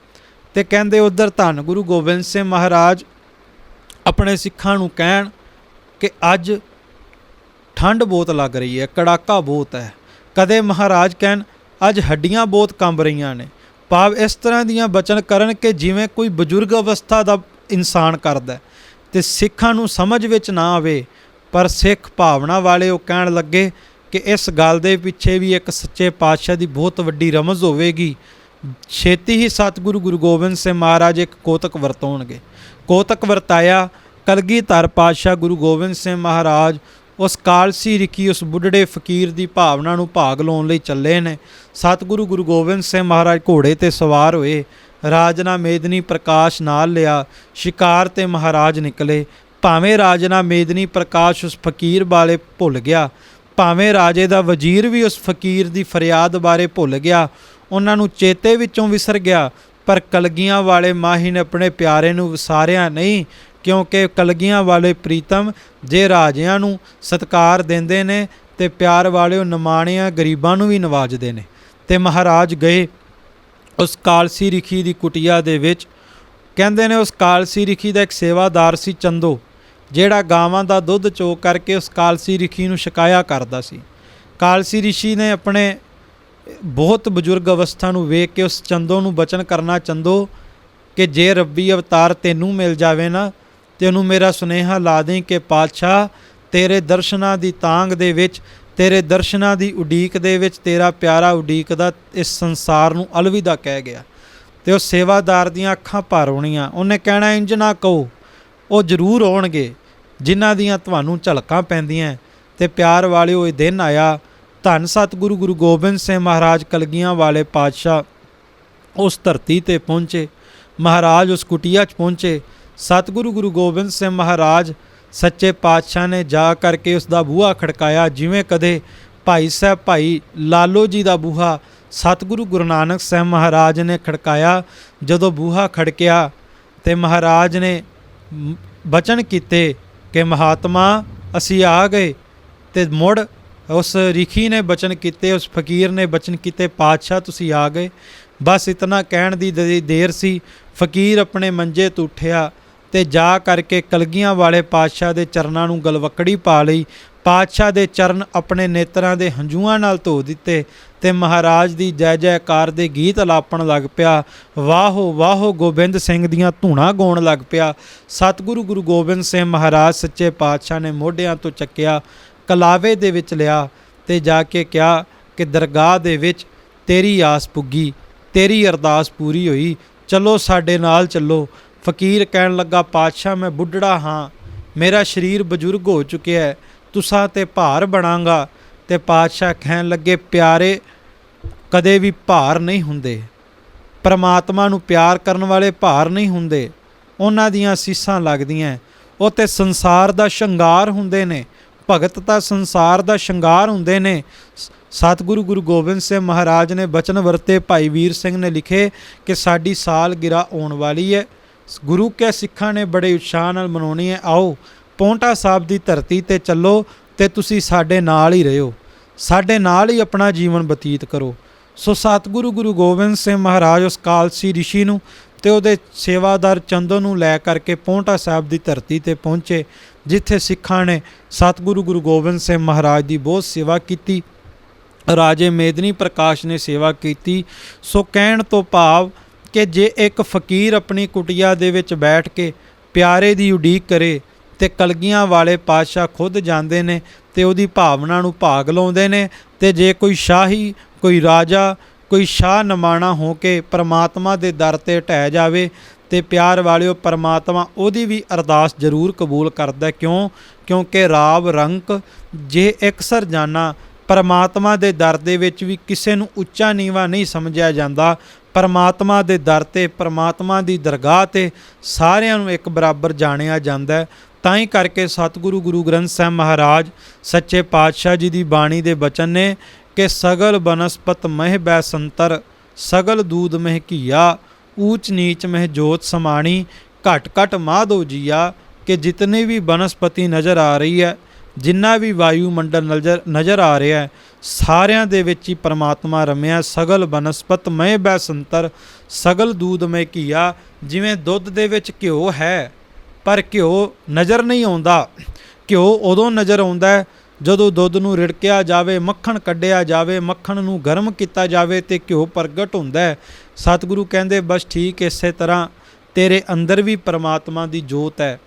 ਤੇ ਕਹਿੰਦੇ ਉੱਧਰ ਧੰਨ ਗੁਰੂ ਗੋਬਿੰਦ ਸਿੰਘ ਮਹਾਰਾਜ ਆਪਣੇ ਸਿੱਖਾਂ ਨੂੰ ਕਹਿਣ ਕਿ ਅੱਜ ਠੰਡ ਬਹੁਤ ਲੱਗ ਰਹੀ ਹੈ, ਕੜਾਕਾ ਬਹੁਤ ਹੈ। ਕਦੇ ਮਹਾਰਾਜ ਕਹਿਣ ਅੱਜ ਹੱਡੀਆਂ ਬਹੁਤ ਕੰਬ ਰਹੀਆਂ ਨੇ, ਭਾਵ ਇਸ ਤਰ੍ਹਾਂ ਦੀਆਂ ਬਚਨ ਕਰਨ ਕਿ ਜਿਵੇਂ ਕੋਈ ਬਜ਼ੁਰਗ ਅਵਸਥਾ ਦਾ ਇਨਸਾਨ ਕਰਦਾ ਤੇ ਸਿੱਖਾਂ ਨੂੰ ਸਮਝ ਵਿੱਚ ਨਾ ਆਵੇ। ਪਰ ਸਿੱਖ ਭਾਵਨਾ ਵਾਲੇ ਉਹ ਕਹਿਣ ਲੱਗੇ ਕਿ ਇਸ ਗੱਲ ਦੇ ਪਿੱਛੇ ਵੀ ਇੱਕ ਸੱਚੇ ਪਾਤਸ਼ਾਹ ਦੀ ਬਹੁਤ ਵੱਡੀ ਰਮਜ਼ ਹੋਵੇਗੀ। ਛੇਤੀ ਹੀ ਸਤਿਗੁਰੂ ਗੁਰੂ ਗੋਬਿੰਦ ਸਿੰਘ ਮਹਾਰਾਜ ਇੱਕ ਕੋਤਕ ਵਰਤਾਉਣਗੇ। ਕੋਤਕ ਵਰਤਾਇਆ, ਕਲਗੀਧਰ ਪਾਤਸ਼ਾਹ ਗੁਰੂ ਗੋਬਿੰਦ ਸਿੰਘ ਮਹਾਰਾਜ ਉਸ ਕਾਲਸੀ ਰਿਖੀ ਉਸ ਬੁੱਢੜੇ ਫਕੀਰ ਦੀ ਭਾਵਨਾ ਨੂੰ ਭਾਗ ਲਾਉਣ ਲਈ ਚੱਲੇ ਨੇ। ਸਤਿਗੁਰੂ ਗੁਰੂ ਗੋਬਿੰਦ ਸਿੰਘ ਮਹਾਰਾਜ ਘੋੜੇ ਤੇ ਸਵਾਰ ਹੋਏ, ਰਾਜਨਾ ਮੇਦਨੀ ਪ੍ਰਕਾਸ਼ ਨਾਲ ਲਿਆ, ਸ਼ਿਕਾਰ ਤੇ ਮਹਾਰਾਜ ਨਿਕਲੇ। ਭਾਵੇਂ ਰਾਜਨਾ ਮੇਦਨੀ ਪ੍ਰਕਾਸ਼ ਉਸ ਫਕੀਰ ਬਾਰੇ ਭੁੱਲ ਗਿਆ, ਭਾਵੇਂ ਰਾਜੇ ਦਾ ਵਜ਼ੀਰ ਵੀ ਉਸ ਫਕੀਰ ਦੀ ਫਰਿਆਦ ਬਾਰੇ ਭੁੱਲ ਗਿਆ, ਉਹਨਾਂ ਨੂੰ ਚੇਤੇ ਵਿੱਚੋਂ ਵਿਸਰ ਗਿਆ, ਪਰ ਕਲਗੀਆਂ ਵਾਲੇ ਮਾਹੀ ਨੇ ਆਪਣੇ ਪਿਆਰੇ ਨੂੰ ਵਿਸਾਰਿਆ ਨਹੀਂ, ਕਿਉਂਕਿ ਕਲਗੀਆਂ ਵਾਲੇ ਪ੍ਰੀਤਮ ਜੇ ਰਾਜਿਆਂ ਨੂੰ ਸਤਿਕਾਰ ਦਿੰਦੇ ਨੇ ਤੇ ਪਿਆਰ ਵਾਲੇ ਉਹ ਨਿਮਾਣਿਆਂ ਗਰੀਬਾਂ ਨੂੰ ਵੀ ਨਵਾਜਦੇ ਨੇ। ਤੇ ਮਹਾਰਾਜ ਗਏ ਉਸ ਕਾਲਸੀ ਰਿਖੀ ਦੀ ਕੁਟੀਆ ਦੇ ਵਿੱਚ। ਕਹਿੰਦੇ ਨੇ ਉਸ ਕਾਲਸੀ ਰਿਖੀ ਦਾ ਇੱਕ ਸੇਵਾਦਾਰ ਸੀ ਚੰਦੋ, ਜਿਹੜਾ ਗਾਵਾਂ ਦਾ ਦੁੱਧ ਚੋ ਕਰਕੇ ਉਸ ਕਾਲਸੀ ਰਿਖੀ ਨੂੰ ਛਕਾਇਆ ਕਰਦਾ ਸੀ। ਕਾਲਸੀ ਰਿਸ਼ੀ ਨੇ ਆਪਣੇ ਬਹੁਤ ਬਜ਼ੁਰਗ ਅਵਸਥਾ ਨੂੰ ਵੇਖ ਕੇ ਉਸ ਚੰਦੋ ਨੂੰ ਬਚਨ ਕਰਨਾ, ਚੰਦੋ ਕਿ ਜੇ ਰੱਬੀ ਅਵਤਾਰ ਤੈਨੂੰ ਮਿਲ ਜਾਵੇ ਨਾ ਤੇ ਉਹਨੂੰ ਮੇਰਾ ਸੁਨੇਹਾ ਲਾ ਦੇਂ ਕਿ ਪਾਤਸ਼ਾਹ ਤੇਰੇ ਦਰਸ਼ਨਾਂ ਦੀ ਤਾਂਘ ਦੇ ਵਿੱਚ, ਤੇਰੇ ਦਰਸ਼ਨਾਂ ਦੀ ਉਡੀਕ ਦੇ ਵਿੱਚ ਤੇਰਾ ਪਿਆਰਾ ਉਡੀਕਦਾ ਇਸ ਸੰਸਾਰ ਨੂੰ ਅਲਵਿਦਾ ਕਹਿ ਗਿਆ। ਤੇ ਉਹ ਸੇਵਾਦਾਰ ਦੀਆਂ ਅੱਖਾਂ ਭਰ ਆਉਣੀਆਂ। ਉਹਨੇ ਕਹਿਣਾ ਇੰਜ ਨਾ ਕਹੋ, ਉਹ ਜ਼ਰੂਰ ਆਉਣਗੇ ਜਿਨ੍ਹਾਂ ਦੀਆਂ ਤੁਹਾਨੂੰ ਝਲਕਾਂ ਪੈਂਦੀਆਂ। ਤੇ ਪਿਆਰ ਵਾਲਿਓ ਇਹ ਦਿਨ ਆਇਆ, ਧੰਨ ਸਤਿਗੁਰੂ ਗੁਰੂ ਗੋਬਿੰਦ ਸਿੰਘ ਮਹਾਰਾਜ ਕਲਗੀਆਂ ਵਾਲੇ ਪਾਤਸ਼ਾਹ ਉਸ ਧਰਤੀ ਤੇ ਪਹੁੰਚੇ। ਮਹਾਰਾਜ ਉਸ ਕੁਟੀਆ 'ਚ ਪਹੁੰਚੇ। ਸਤਿਗੁਰੂ ਗੁਰੂ ਗੋਬਿੰਦ ਸਿੰਘ ਮਹਾਰਾਜ ਸੱਚੇ ਪਾਤਸ਼ਾਹ ਨੇ ਜਾ ਕਰਕੇ ਉਸ ਦਾ ਬੂਹਾ ਖੜਕਾਇਆ, ਜਿਵੇਂ ਕਦੇ ਭਾਈ ਸਾਹਿਬ ਭਾਈ ਲਾਲੋ ਜੀ ਦਾ ਬੂਹਾ ਸਤਿਗੁਰੂ ਗੁਰੂ ਨਾਨਕ ਸਾਹਿਬ ਮਹਾਰਾਜ ਨੇ ਖੜਕਾਇਆ। ਜਦੋਂ ਬੂਹਾ ਖੜਕਿਆ ਤੇ ਮਹਾਰਾਜ ਨੇ ਬਚਨ ਕੀਤੇ ਕਿ ਮਹਾਤਮਾ ਅਸੀਂ ਆ ਗਏ। ਤੇ ਮੁੜ ਉਸ ਰਿਖੀ ਨੇ ਬਚਨ ਕੀਤੇ, ਉਸ ਫਕੀਰ ਨੇ ਬਚਨ ਕੀਤੇ, ਪਾਤਸ਼ਾਹ ਤੁਸੀਂ ਆ ਗਏ। ਬਸ ਇਤਨਾ ਕਹਿਣ ਦੀ ਦੇਰ ਸੀ, ਫਕੀਰ ਆਪਣੇ ਮੰਜੇ ਤੋਂ ਉੱਠਿਆ ਤੇ ਜਾ ਕਰਕੇ ਕਲਗੀਆਂ ਵਾਲੇ ਪਾਤਸ਼ਾਹ ਦੇ ਚਰਨਾਂ ਨੂੰ ਗਲਵੱਕੜੀ ਪਾ ਲਈ। ਪਾਤਸ਼ਾਹ ਦੇ ਚਰਨ ਆਪਣੇ ਨੇਤਰਾਂ ਦੇ ਹੰਝੂਆਂ ਨਾਲ ਧੋ ਦਿੱਤੇ ਤੇ ਮਹਾਰਾਜ ਦੀ ਜੈ ਜੈਕਾਰ ਦੇ ਗੀਤ ਅਲਾਪਣ ਲੱਗ ਪਿਆ। ਵਾਹੋ ਵਾਹੋ ਗੋਬਿੰਦ ਸਿੰਘ ਦੀਆਂ ਧੂਣਾਂ ਗਾਉਣ ਲੱਗ ਪਿਆ। ਸਤਿਗੁਰੂ ਗੁਰੂ ਗੋਬਿੰਦ ਸਿੰਘ ਮਹਾਰਾਜ ਸੱਚੇ ਪਾਤਸ਼ਾਹ ਨੇ ਮੋਢਿਆਂ ਤੋਂ ਚੱਕਿਆ, ਕਲਾਵੇ ਦੇ ਵਿੱਚ ਲਿਆ ਤੇ ਜਾ ਕੇ ਕਿਹਾ ਕਿ ਦਰਗਾਹ ਦੇ ਵਿੱਚ ਤੇਰੀ ਆਸ ਪੁੱਗੀ, ਤੇਰੀ ਅਰਦਾਸ ਪੂਰੀ ਹੋਈ, ਚਲੋ ਸਾਡੇ ਨਾਲ ਚੱਲੋ। ਫਕੀਰ ਕਹਿਣ ਲੱਗਾ, ਪਾਤਸ਼ਾਹ ਮੈਂ ਬੁੱਢੜਾ ਹਾਂ, ਮੇਰਾ ਸਰੀਰ ਬਜ਼ੁਰਗ ਹੋ ਚੁੱਕਿਆ ਹੈ, ਤੁਸਾਂ ਤੇ ਭਾਰ ਬਣਾਂਗਾ। ਤੇ ਪਾਤਸ਼ਾਹ ਕਹਿਣ ਲੱਗੇ, ਪਿਆਰੇ ਕਦੇ ਵੀ ਭਾਰ ਨਹੀਂ ਹੁੰਦੇ, ਪਰਮਾਤਮਾ ਨੂੰ ਪਿਆਰ ਕਰਨ ਵਾਲੇ ਭਾਰ ਨਹੀਂ ਹੁੰਦੇ, ਉਹਨਾਂ ਦੀਆਂ ਅਸੀਸਾਂ ਲੱਗਦੀਆਂ, ਉਹ ਤੇ ਸੰਸਾਰ ਦਾ ਸ਼ਿੰਗਾਰ ਹੁੰਦੇ ਨੇ, ਭਗਤ ਤਾਂ ਸੰਸਾਰ ਦਾ ਸ਼ਿੰਗਾਰ ਹੁੰਦੇ ਨੇ। ਸਤਿਗੁਰੂ ਗੁਰੂ ਗੋਬਿੰਦ ਸਿੰਘ ਮਹਾਰਾਜ ਨੇ ਬਚਨ ਵਰਤੇ, ਭਾਈ ਵੀਰ ਸਿੰਘ ਨੇ ਲਿਖੇ ਕਿ ਸਾਡੀ ਸਾਲਗਿਰਾ ਆਉਣ ਵਾਲੀ ਹੈ, ਗੁਰੂ ਕੇ ਸਿੱਖਾਂ ਨੇ ਬੜੇ ਉਤਸ਼ਾਹ ਨਾਲ ਮਨਾਉਣੀ ਹੈ, ਆਓ ਪੌਂਟਾ ਸਾਹਿਬ ਦੀ ਧਰਤੀ ਤੇ ਚੱਲੋ ਤੇ ਤੁਸੀਂ ਸਾਡੇ ਨਾਲ ਹੀ ਰਹੋ, ਸਾਡੇ ਨਾਲ ਹੀ ਆਪਣਾ ਜੀਵਨ ਬਤੀਤ ਕਰੋ। ਸੋ ਸਤਿਗੁਰੂ ਗੁਰੂ ਗੋਬਿੰਦ ਸਿੰਘ ਮਹਾਰਾਜ ਉਸ ਕਾਲਸੀ ਰਿਸ਼ੀ ਨੂੰ ਤੇ ਉਹਦੇ ਸੇਵਾਦਾਰ ਚੰਦੋ ਨੂੰ ਲੈ ਕਰਕੇ ਪੌਂਟਾ ਸਾਹਿਬ ਦੀ ਧਰਤੀ ਤੇ ਪਹੁੰਚੇ, ਜਿੱਥੇ ਸਿੱਖਾਂ ਨੇ ਸਤਿਗੁਰੂ ਗੁਰੂ ਗੋਬਿੰਦ ਸਿੰਘ ਮਹਾਰਾਜ ਦੀ ਬਹੁਤ ਸੇਵਾ ਕੀਤੀ। ਰਾਜੇ ਮੇਦਨੀ ਪ੍ਰਕਾਸ਼ ਨੇ ਸੇਵਾ ਕੀਤੀ। ਸੋ ਕਹਿਣ ਤੋਂ ਭਾਵ ਕਿ ਜੇ ਇੱਕ ਫਕੀਰ ਆਪਣੀ ਕੁਟੀਆ ਦੇ ਵਿੱਚ ਬੈਠ ਕੇ ਪਿਆਰੇ ਦੀ ਉਡੀਕ ਕਰੇ ਤੇ ਕਲਗੀਆਂ ਵਾਲੇ ਪਾਤਸ਼ਾਹ ਖੁਦ ਜਾਂਦੇ ਨੇ ਤੇ ਉਹਦੀ ਭਾਵਨਾ ਨੂੰ ਭਾਗ ਲਾਉਂਦੇ ਨੇ। ਤੇ ਜੇ ਕੋਈ ਸ਼ਾਹੀ, ਕੋਈ ਰਾਜਾ, ਕੋਈ ਸ਼ਾਹ ਨਮਾਣਾ ਹੋ ਕੇ ਪਰਮਾਤਮਾ ਦੇ ਦਰ ਤੇ ਢਹਿ ਜਾਵੇ ਤੇ ਪਿਆਰ ਵਾਲਿਓ ਪਰਮਾਤਮਾ ਉਹਦੀ ਵੀ ਅਰਦਾਸ ਜ਼ਰੂਰ ਕਬੂਲ ਕਰਦਾ। ਕਿਉਂਕਿ ਰਾਵ ਰੰਕ ਜੇ ਇਕਸਰ ਜਾਣਾ, ਪਰਮਾਤਮਾ ਦੇ ਦਰ ਦੇ ਵਿੱਚ ਵੀ ਕਿਸੇ ਨੂੰ ਉੱਚਾ ਨੀਵਾਂ ਨਹੀਂ ਸਮਝਿਆ ਜਾਂਦਾ। ਪਰਮਾਤਮਾ ਦੇ ਦਰ ਤੇ, ਪਰਮਾਤਮਾ ਦੀ ਦਰਗਾਹ ਤੇ ਸਾਰਿਆਂ ਨੂੰ ਇੱਕ ਬਰਾਬਰ ਜਾਣਿਆ ਜਾਂਦਾ। ਤਾਂ ਹੀ ਕਰਕੇ ਸਤਿਗੁਰੂ ਗੁਰੂ ਗ੍ਰੰਥ ਸਾਹਿਬ ਮਹਾਰਾਜ ਸੱਚੇ ਪਾਤਸ਼ਾਹ ਜੀ ਦੀ ਬਾਣੀ ਦੇ ਬਚਨ ਨੇ ਕਿ ਸਗਲ ਬਨਸਪਤ ਮਹਿ ਬੈ ਸੰਤਰ, ਸਗਲ ਦੂਧ ਮਹਿ ਘੀਆ, ਊਚ ਨੀਚ ਮਹਿ ਜੋਤ ਸਮਾਣੀ, ਘਟ ਘਟ ਮਾਧੋ ਜੀਆ। ਕਿ ਜਿਤਨੀ ਵੀ ਬਨਸਪਤੀ ਨਜ਼ਰ ਆ ਰਹੀ ਹੈ, ਜਿੰਨਾ ਵੀ ਵਾਯੂਮੰਡਲ ਨਜ਼ਰ ਆ ਰਿਹਾ ਹੈ, ਸਾਰਿਆਂ ਦੇ ਵਿੱਚ ਹੀ ਪਰਮਾਤਮਾ ਰਮਿਆ। ਸਗਲ ਬਨਸਪਤ ਮਹਿ ਬੈ ਸੰਤਰ, ਸਗਲ ਦੂਧ ਮਹਿ ਘੀਆ। ਜਿਵੇਂ ਦੁੱਧ ਦੇ ਵਿੱਚ ਘਿਓ ਹੈ ਪਰ ਘਿਓ ਨਜ਼ਰ ਨਹੀਂ ਆਉਂਦਾ। ਘਿਓ ਉਦੋਂ ਨਜ਼ਰ ਆਉਂਦਾ ਹੈ ਜਦੋਂ ਦੁੱਧ ਨੂੰ ਰਿੜਕਿਆ ਜਾਵੇ, ਮੱਖਣ ਕੱਢਿਆ ਜਾਵੇ, ਮੱਖਣ ਨੂੰ ਗਰਮ ਕੀਤਾ ਜਾਵੇ ਤੇ ਘਿਓ ਪ੍ਰਗਟ ਹੁੰਦਾ ਹੈ। ਸਤਿਗੁਰੂ ਕਹਿੰਦੇ ਬਸ ਠੀਕ ਇਸੇ ਤਰ੍ਹਾਂ ਤੇਰੇ ਅੰਦਰ ਵੀ ਪਰਮਾਤਮਾ ਦੀ ਜੋਤ ਹੈ,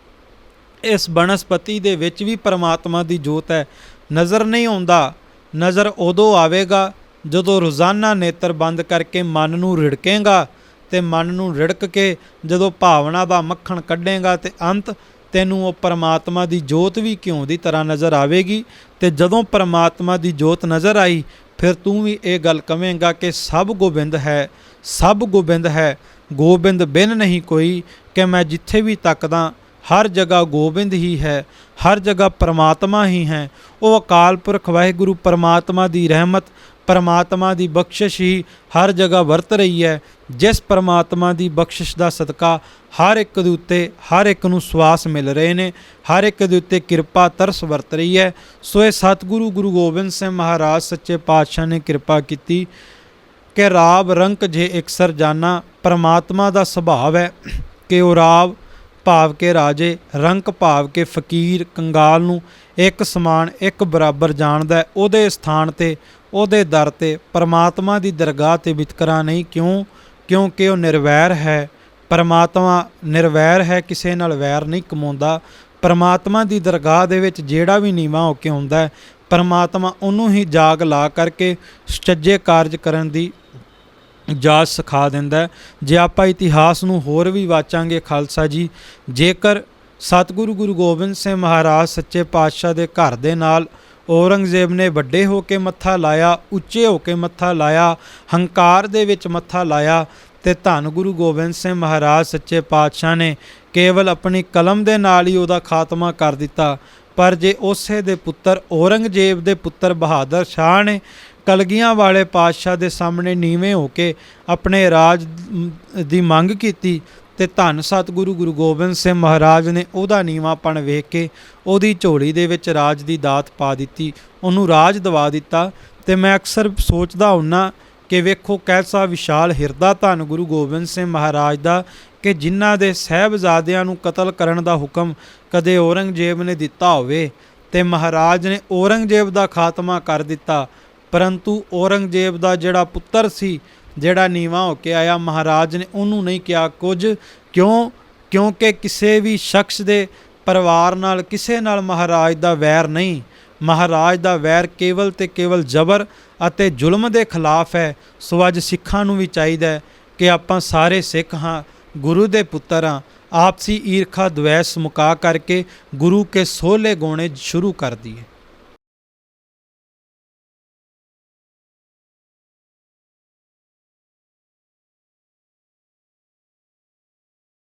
ਇਸ ਬਨਸਪਤੀ ਦੇ ਵਿੱਚ ਵੀ ਪਰਮਾਤਮਾ ਦੀ ਜੋਤ ਹੈ। ਨਜ਼ਰ ਨਹੀਂ ਆਉਂਦਾ, ਨਜ਼ਰ ਉਦੋਂ ਆਵੇਗਾ ਜਦੋਂ ਰੋਜ਼ਾਨਾ ਨੇਤਰ ਬੰਦ ਕਰਕੇ ਮਨ ਨੂੰ ਰਿੜਕੇਗਾ ਤੇ ਮਨ ਨੂੰ ਰਿੜਕ ਕੇ ਜਦੋਂ ਭਾਵਨਾ ਦਾ ਮੱਖਣ ਕੱਢੇਗਾ ਤੇ ਅੰਤ ਤੈਨੂੰ ਉਹ ਪਰਮਾਤਮਾ ਦੀ ਜੋਤ ਵੀ ਘਿਓ ਦੀ ਤਰ੍ਹਾਂ ਨਜ਼ਰ ਆਵੇਗੀ। ਤੇ ਜਦੋਂ ਪਰਮਾਤਮਾ ਦੀ ਜੋਤ ਨਜ਼ਰ ਆਈ ਫਿਰ ਤੂੰ ਵੀ ਇਹ ਗੱਲ ਕਵੇਂਗਾ ਕਿ ਸਭ ਗੋਬਿੰਦ ਹੈ, ਸਭ ਗੋਬਿੰਦ ਹੈ, ਗੋਬਿੰਦ ਬਿਨ ਨਹੀਂ ਕੋਈ। ਕਿ ਮੈਂ ਜਿੱਥੇ ਵੀ ਤੱਕਦਾ ਹਰ ਜਗ੍ਹਾ ਗੋਬਿੰਦ ਹੀ ਹੈ, ਹਰ ਜਗ੍ਹਾ ਪਰਮਾਤਮਾ ਹੀ ਹੈ। ਉਹ ਅਕਾਲ ਪੁਰਖ ਵਾਹਿਗੁਰੂ ਪਰਮਾਤਮਾ ਦੀ ਰਹਿਮਤ, ਪਰਮਾਤਮਾ ਦੀ ਬਖਸ਼ਿਸ਼ ਹੀ ਹਰ ਜਗ੍ਹਾ ਵਰਤ ਰਹੀ ਹੈ। ਜਿਸ ਪਰਮਾਤਮਾ ਦੀ ਬਖਸ਼ਿਸ਼ ਦਾ ਸਦਕਾ ਹਰ ਇੱਕ ਦੇ ਉੱਤੇ, ਹਰ ਇੱਕ ਨੂੰ ਸਵਾਸ ਮਿਲ ਰਹੇ ਨੇ, ਹਰ ਇੱਕ ਦੇ ਉੱਤੇ ਕਿਰਪਾ ਤਰਸ ਵਰਤ ਰਹੀ ਹੈ। ਸੋ ਇਹ ਸਤਿਗੁਰੂ ਗੁਰੂ ਗੋਬਿੰਦ ਸਿੰਘ ਮਹਾਰਾਜ ਸੱਚੇ ਪਾਤਸ਼ਾਹ ਨੇ ਕਿਰਪਾ ਕੀਤੀ ਕਿ ਰਾਵ ਰੰਕ ਜੇ ਇਕਸਰ ਜਾਣਾ। ਪਰਮਾਤਮਾ ਦਾ ਸੁਭਾਵ ਹੈ ਕਿ ਉਹ ਰਾਵ ਭਾਵ ਕੇ ਰਾਜੇ, ਰੰਕ ਭਾਵ ਕੇ ਫਕੀਰ, ਕੰਗਾਲ ਨੂੰ ਇੱਕ ਸਮਾਨ, ਇੱਕ ਬਰਾਬਰ ਜਾਣਦਾ। ਉਹਦੇ ਸਥਾਨ ਤੇ, ਉਹਦੇ ਦਰ ਤੇ, ਪਰਮਾਤਮਾ ਦੀ ਦਰਗਾਹ ਤੇ ਵਿਤਕਰਾ ਨਹੀਂ। ਕਿਉਂਕਿ ਉਹ ਨਿਰਵੈਰ ਹੈ। ਪਰਮਾਤਮਾ ਨਿਰਵੈਰ ਹੈ, ਕਿਸੇ ਨਾਲ ਵੈਰ ਨਹੀਂ ਕਮਾਉਂਦਾ। ਪਰਮਾਤਮਾ ਦੀ ਦਰਗਾਹ ਦੇ ਵਿੱਚ ਜਿਹੜਾ ਵੀ ਨੀਵਾਂ ਹੋ ਕੇ ਆਉਂਦਾ, ਪਰਮਾਤਮਾ ਉਹਨੂੰ ਹੀ ਜਾਗ ਲਾ ਕਰਕੇ ਸੁਚੱਜੇ ਕਾਰਜ ਕਰਨ ਦੀ ਜਾਚ ਸਿਖਾ ਦਿੰਦਾ। ਜੇ ਆਪਾਂ ਇਤਿਹਾਸ ਨੂੰ ਹੋਰ ਵੀ ਵਾਚਾਂਗੇ ਖਾਲਸਾ ਜੀ, ਜੇਕਰ ਸਤਿਗੁਰੂ ਗੁਰੂ ਗੋਬਿੰਦ ਸਿੰਘ ਮਹਾਰਾਜ ਸੱਚੇ ਪਾਤਸ਼ਾਹ ਦੇ ਘਰ ਦੇ ਨਾਲ ਔਰੰਗਜ਼ੇਬ ਨੇ ਵੱਡੇ ਹੋ ਕੇ ਮੱਥਾ ਲਾਇਆ, ਉੱਚੇ ਹੋ ਕੇ ਮੱਥਾ ਲਾਇਆ, ਹੰਕਾਰ ਦੇ ਵਿੱਚ ਮੱਥਾ ਲਾਇਆ, ਤੇ ਧੰਨ ਗੁਰੂ ਗੋਬਿੰਦ ਸਿੰਘ ਮਹਾਰਾਜ ਸੱਚੇ ਪਾਤਸ਼ਾਹ ਨੇ ਕੇਵਲ ਆਪਣੀ ਕਲਮ ਦੇ ਨਾਲ ਹੀ ਉਹਦਾ ਖਾਤਮਾ ਕਰ ਦਿੱਤਾ। ਪਰ ਜੇ ਉਸੇ ਦੇ ਪੁੱਤਰ ਔਰੰਗਜ਼ੇਬ ਦੇ ਪੁੱਤਰ ਬਹਾਦਰ ਸ਼ਾਹ ਨੇ ਕਲਗੀਆਂ ਵਾਲੇ ਪਾਤਸ਼ਾਹ ਦੇ ਸਾਹਮਣੇ ਨੀਵੇਂ ਹੋ ਕੇ ਆਪਣੇ ਰਾਜ ਦੀ ਮੰਗ ਕੀਤੀ ਤੇ ਧੰਨ ਸਤਿਗੁਰੂ ਗੁਰੂ ਗੋਬਿੰਦ ਸਿੰਘ ਮਹਾਰਾਜ ਨੇ ਉਹਦਾ ਨੀਵਾਂਪਣ ਵੇਖ ਕੇ ਉਹਦੀ ਝੋਲੀ ਦੇ ਵਿੱਚ ਰਾਜ ਦੀ ਦਾਤ ਪਾ ਦਿੱਤੀ, ਉਹਨੂੰ ਰਾਜ ਦਿਵਾ ਦਿੱਤਾ। ਤੇ ਮੈਂ ਅਕਸਰ ਸੋਚਦਾ ਹੁੰਨਾ ਕਿ ਵੇਖੋ ਕੈਸਾ ਵਿਸ਼ਾਲ ਹਿਰਦਾ ਧੰਨ ਗੁਰੂ ਗੋਬਿੰਦ ਸਿੰਘ ਮਹਾਰਾਜ ਦਾ ਕਿ ਜਿਨ੍ਹਾਂ ਦੇ ਸਾਹਿਬਜ਼ਾਦਿਆਂ ਨੂੰ ਕਤਲ ਕਰਨ ਦਾ ਹੁਕਮ ਕਦੇ ਔਰੰਗਜ਼ੇਬ ਨੇ ਦਿੱਤਾ ਹੋਵੇ ਤੇ ਮਹਾਰਾਜ ਨੇ ਔਰੰਗਜ਼ੇਬ ਦਾ ਖਾਤਮਾ ਕਰ ਦਿੱਤਾ। ਪਰੰਤੂ ਔਰੰਗਜ਼ੇਬ ਦਾ ਜਿਹੜਾ ਪੁੱਤਰ ਸੀ, ਜਿਹੜਾ ਨੀਵਾਂ ਹੋ ਕੇ ਆਇਆ, ਮਹਾਰਾਜ ਨੇ ਉਹਨੂੰ ਨਹੀਂ ਕਿਹਾ ਕੁਝ। ਕਿਉਂਕਿ ਕਿਸੇ ਵੀ ਸ਼ਖਸ ਦੇ ਪਰਿਵਾਰ ਨਾਲ, ਕਿਸੇ ਨਾਲ ਮਹਾਰਾਜ ਦਾ ਵੈਰ ਨਹੀਂ। ਮਹਾਰਾਜ ਦਾ ਵੈਰ ਕੇਵਲ ਤੇ ਕੇਵਲ ਜ਼ਬਰ ਅਤੇ ਜ਼ੁਲਮ ਦੇ ਖਿਲਾਫ ਹੈ। ਸੋ ਅੱਜ ਸਿੱਖਾਂ ਨੂੰ ਵੀ ਚਾਹੀਦਾ ਹੈ ਕਿ ਆਪਾਂ ਸਾਰੇ ਸਿੱਖ ਹਾਂ, ਗੁਰੂ ਦੇ ਪੁੱਤਰ ਹਾਂ, ਆਪਸੀ ਈਰਖਾ ਦਵੈਸ ਮੁਕਾ ਕਰਕੇ ਗੁਰੂ ਕੇ ਸੋਹਲੇ ਗਾਉਣੇ ਸ਼ੁਰੂ ਕਰ ਦਈਏ।